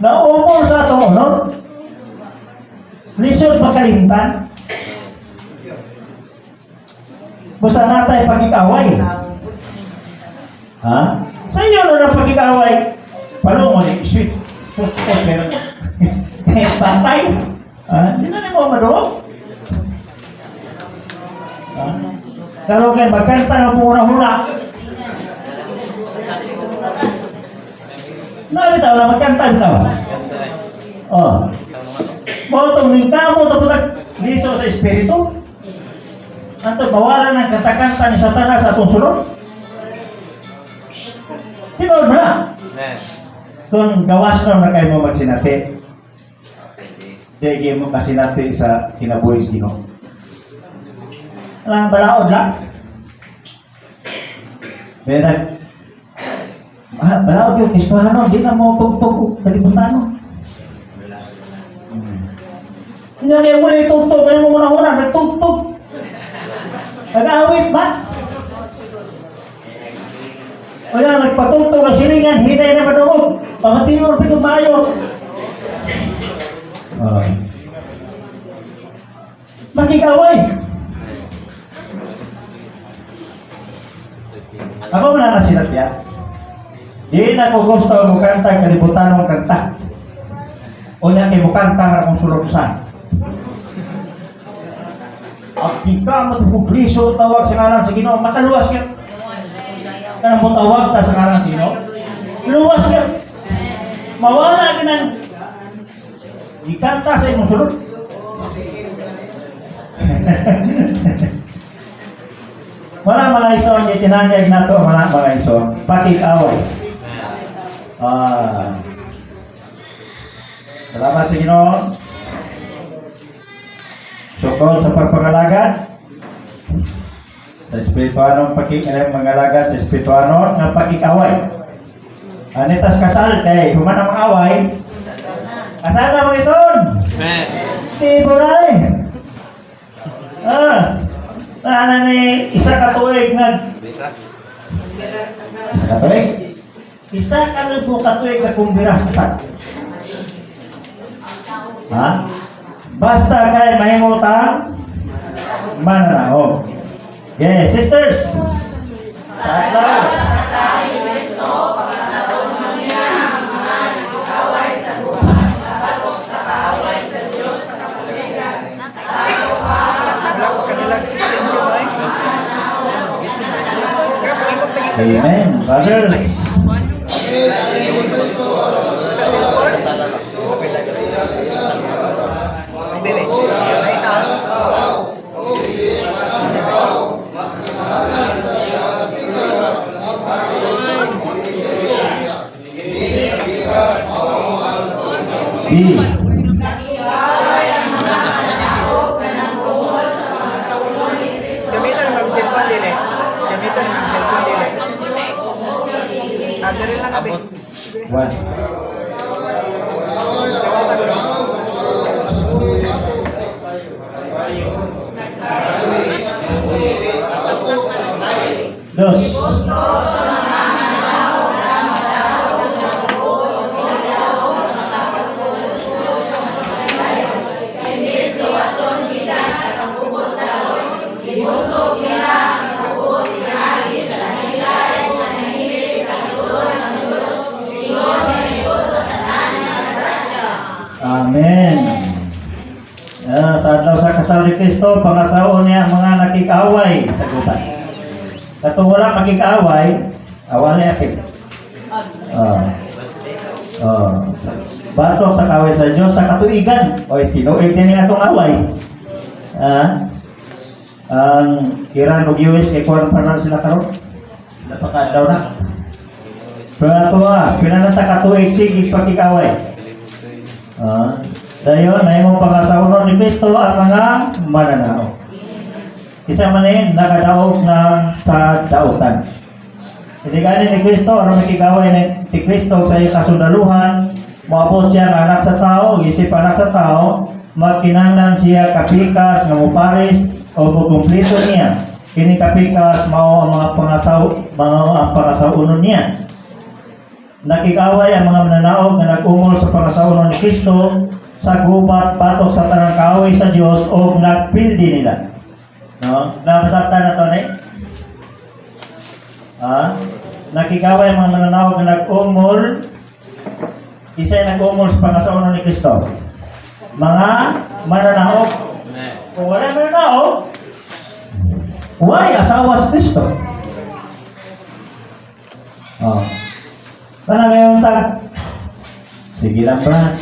Naumor sa atong unod. Lisod pagkalimtan. Busa natay pagkikaway. Ha? Sa iyo na ng pagkikaway. Palong mo ni sweet. Meron. Patay. Hindi na mo madoo. Kalau kayo magkanta ng puna-huna. Nabitaw na magkanta bitaw. Oh. Motong ning kamo tapos liso sa espiritu. Anto bawalan ng katakanta ni Satanas sa atong sulod. Tinod mo na. Kung gawas na kayo mo magsinati. Dahil mo kasinati sa kinabuhi sa Ginoo. Alang balaod lang. Benak. Balaod yung Kristohanon, di na mo tugtog kalibutan. Hindi na yung muli tugtog, kayo mo muna-una, nagtugtog. Nag-awit ba? O yan, nagpatugtog ang silingan, hinay na madoog. Pamatiyon, pitong mayo. Makikaway. Ako mo na nasilat yan. Di na ko gusto mo kanta kalibutan mong kanta. O niya kayo mo kanta nga kung sulog saan. Ang pika matupubliso tawag sa ngalan sa Ginoo, mataluwas ka. Kanang mo tawag ta sa ngalan sa Ginoo. Luwas ka. Mawala ka ng ikanta sa imong sulod. Wala mga ison, di tinanyag na to mga ison. Pakik-away. Salamat sa Ginoo. Sukol sa pagpangalagad sa espirituanong mangalagad sa espirituano ng pakikaway. Anitas kasal kay human ang away. Kasal na mga ison. Amen. Tibo na eh. Sana ni isa ka tuig nga. Isa ka tuig? Isa ka lubo ka tuig na kumbiras kasal. Ha? Basta kay mahimutang mananaog. Yes, sisters. Tatlaw. Amen. Father. Gamitan ng cellphone dili. Gamitan ng cellphone dili. Adere lang abi. One. Dos. Amen. Sa adlaw sa kasal ni Kristo, pangasaon niya ang mga nakikaway sa gubat. Katong wala makikaaway, awali apil. Batok sa kaway sa Diyos sa katuigan. Oy, tinuig din nga itong away. Ang Iran o US, ikaw ang panar sila karon. Napakadaw na. Pero ito pinanata katuig, sige pagkikaway. Dayon, na imong pangasaunon ni Kristo ang mga mananao. Isa man nakadaog na sa dautan. Hindi gani ni Kristo, aron makigaway ni Kristo sa iyang kasundaluhan, moabot siya ng anak sa tao, isip anak sa tao, magkinahanglan siya kapikas nga moparis o mukumplito niya. Kini kapikas mao ang mga pangasaunon niya. Nakikaway ang mga mananaog na nag-umol sa pangasaunon ni Kristo sa gubat patok sa tanang kaaway sa Dios o nagpildi nila. No? Nakasabtan na to ni? Nakikaway ang mga mananaog na nag-umol, isa nag-umol sa pangasaunon ni Kristo. Mga mananaog. Kung wala mananaog, why asawa si Kristo? Para ngayon tag, sige lang ba?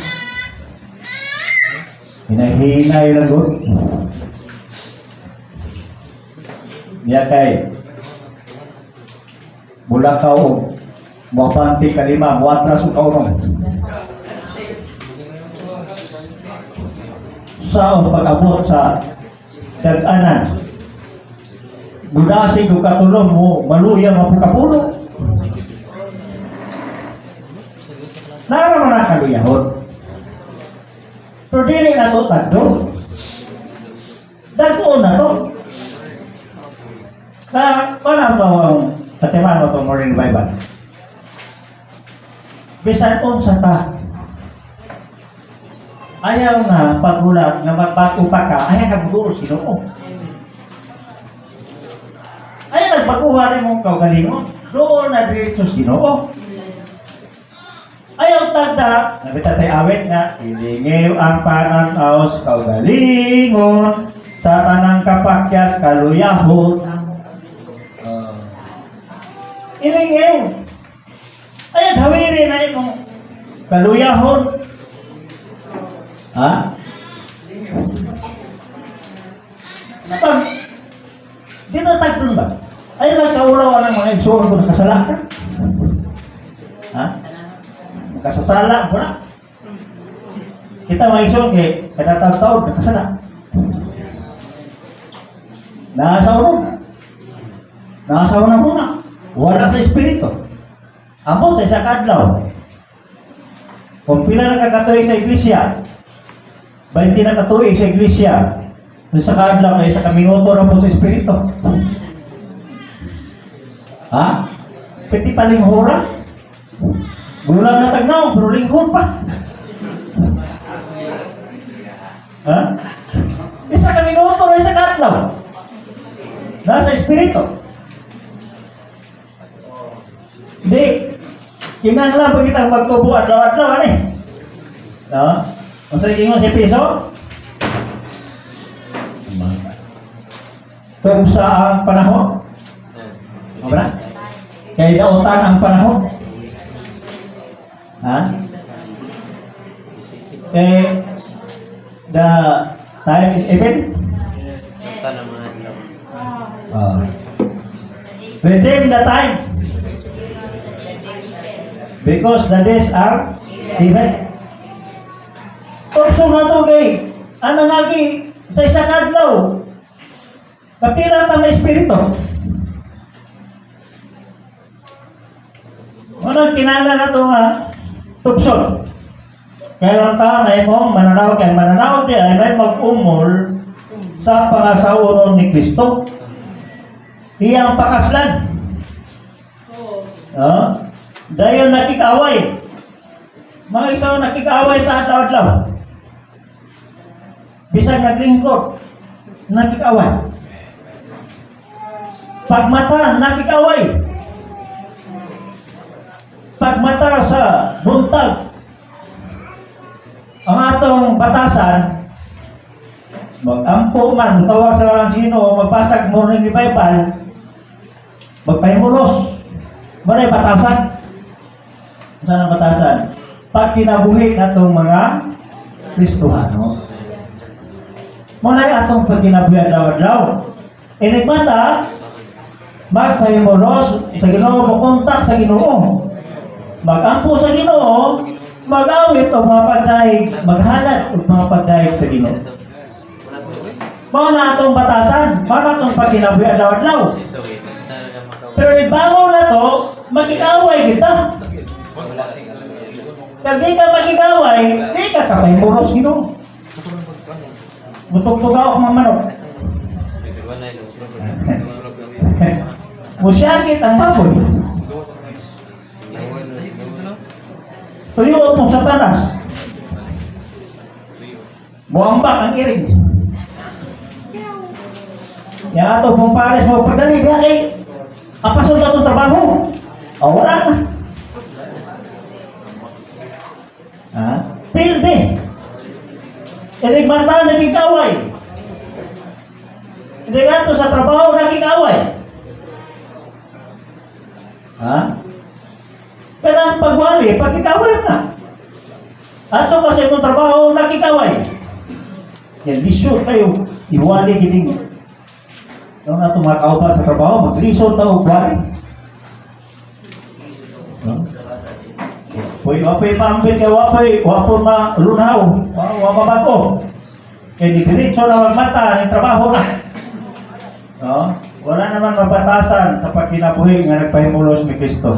Hinahinay lang doon. Niya kay, mula ka o, mapanti ka lima, muatras o kaunong. Saan pag-abot sa dag-anan, budasig o katulong mo, maluya mapukapulong. Naraman na kaluyahon. Pero dili na ito tagdo. Dagdoon na ito. Paano ito ang katiman mo itong morning Bible? Bisan sa ta. Ayaw nga pagulat nga magbago pa ka, ayaw ka buduol Ginoo. Ayaw nagbaguha rin mong kaugalingon. Doon na diretso Ginoo. Ayaw tagda, nabitatay awit nga, ilingiw ang pananaw sa kaugalingon, sa tanang kapakyas kaluyahon. Ilingaw. Ay, hawiri na itong kaluyahon. Ha? Pag, di na tagpon ba? Ay, nagkaulaw ng mga igsoon ko nakasala ka. Ha? Nakasasala ko na. Kita mga igsoon kay katatawag-tawag nakasala. Nasa unang muna. Wala sa espiritu. Ambot sa isa kadlaw. Kung pila na kakatuig sa iglesia, 20 na katuig sa iglesia, sa kadlaw na isa ka minuto na po sa espiritu. Ha? Piti pa linghura? Gulang na tagnaw, pero linghur pa. Ha? Isa ka minuto na isa kadlaw. Nasa espiritu. Hindi. Kinahanglan pa kitang magtubo adlaw-adlaw ani. No? Kung sa ingon si piso, kung sa ang panahon, Obra? Kaya dautan ang panahon. Ha? Eh, the time is even. Redeem the time. Because the days are even. Tukso na to kay, ano lagi, sa isang adlaw, kapila ka may espiritu. Unang kinala na ito nga, tukso. Kaya lang ta, may mong mananaw, kaya mananaw di ay may mag-umol sa pangasauron ni Kristo. Iyang pakaslan. Dahil nakikaway. Mga isaw nakikaway ta adlaw-adlaw. Bisag naglingkod, nakikaway. Pagmata, nakikaway. Pagmata sa buntag. Ang atong batasan, mag-ampo man, tawag sa lang sino, magbasag morning revival, magpahimulos. Maray batasan. Saan ang batasan? Pag kinabuhi na itong mga Kristohano. Muna atong pagkinabuhi adlaw-adlaw. Inigmata, magpahimulos sa Ginoo, makontak sa Ginoo. Magampo sa Ginoo, mag-awit o mga pagdaig, maghalat o mga pagdaig sa Ginoo. Mga na atong batasan, mga na atong pagkinabuhi adlaw-adlaw. Pero ibangon na to, makikaway kita. Kaya di ka makikaway, di ka kapahimulos Ginoo. Butog-tugaw ang mga manok. Musyagit ang baboy. Tuyo itong satanas. Muambak ang iring. Yang ato pong pares mo pagdali gay. Apasok na itong trabaho. O wala na. Pilde. Inigmata naging kaway. Hindi nga ito sa trabaho naging kaway. Pero ang pagwali, pagkikaway na. Ato kasi mong trabaho nagkikaway. Yan, lisod kayo. Iwali gining. Yung na ito mga kaupan sa trabaho, maglisod na wali. Wapay paambit kay wapon na lunaw, wapabago. Kaya di diretso na magmata, ng trabaho na. Wala naman mabatasan sa pagkinabuhi nga nagpahimulos ni Kristo.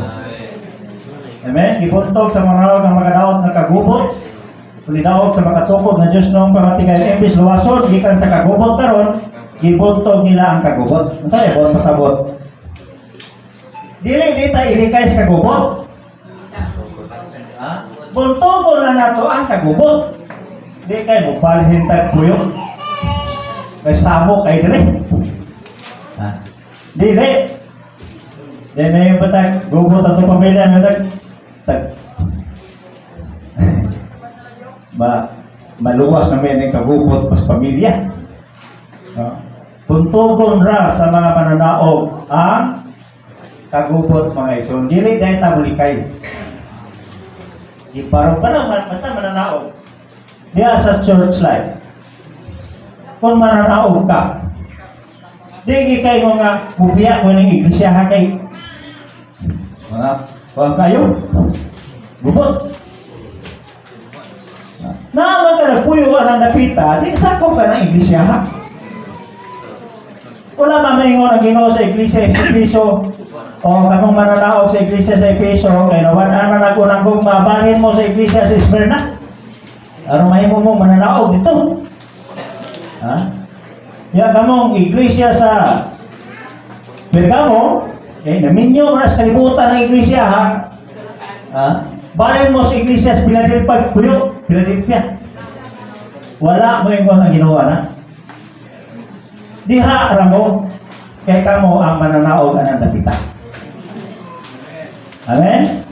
Amen? Ibuntog sa mga ng magadaot na kagubot, ulidawog sa makatukog na Diyos noong pamatigay embis luwasod, gikan sa kagubot karon, ibuntog nila ang kagubot. Masaya po, masabot. Dili tayo ilikay sa kagubot. Buntogon na nato ang kagubot. Di kayo mabalihin tagpuyo. May samok ay dire. Dili. Di may yung patag, gubot at pamilya, may tag. Maluwas na may kagubot pas pamilya. Puntugon ra sa mga mananaog ang kagubot mga ison. Dili dahil tabulikay. Iparo pa naman, basta mananaog. Diya sa church life. Kung mananaog ka, di kay mga bubiya ko ng iglesia ha kay mga huwag kayo. Gubot. Naman ka nagpuyo ang napita, di sakop ka ng iglesia ha. Wala mamaingon ang Ginoo sa iglesia sa Episo o kamong mananaog sa iglesia sa Episo kay nawan ana nagunang mabalhin mo sa iglesia sa Esmerna. Aron mahimo mo mananaog dito. Ha? Ya kamong iglesia sa Pergamo, naminyo na sa kalibutan ng iglesia ha. Ha? Balhin mo sa iglesia sa Philadelphia. Wala mo ingon ang Ginoo na. Diha ramo kay kamo ang mananaog anang dapita. Amen.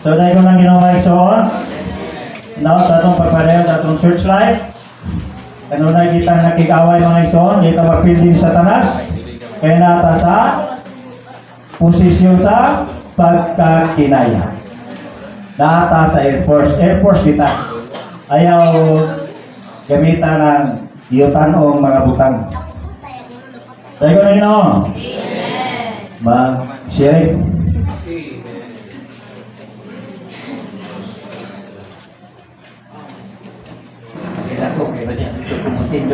So dahil ko nang ginawa ison, now sa atong pagpareho sa atong church life, kanunay kita nakikaway mga ison, dito magpilding sa tanas, kaya nata sa posisyon sa pagkakinaya. Nata sa Air Force kita. Ayaw gamitan ng yutanong mga butang. Tayo ko na Ginoo. Mag-share. Ako, kaya ba siya? Ito kumutin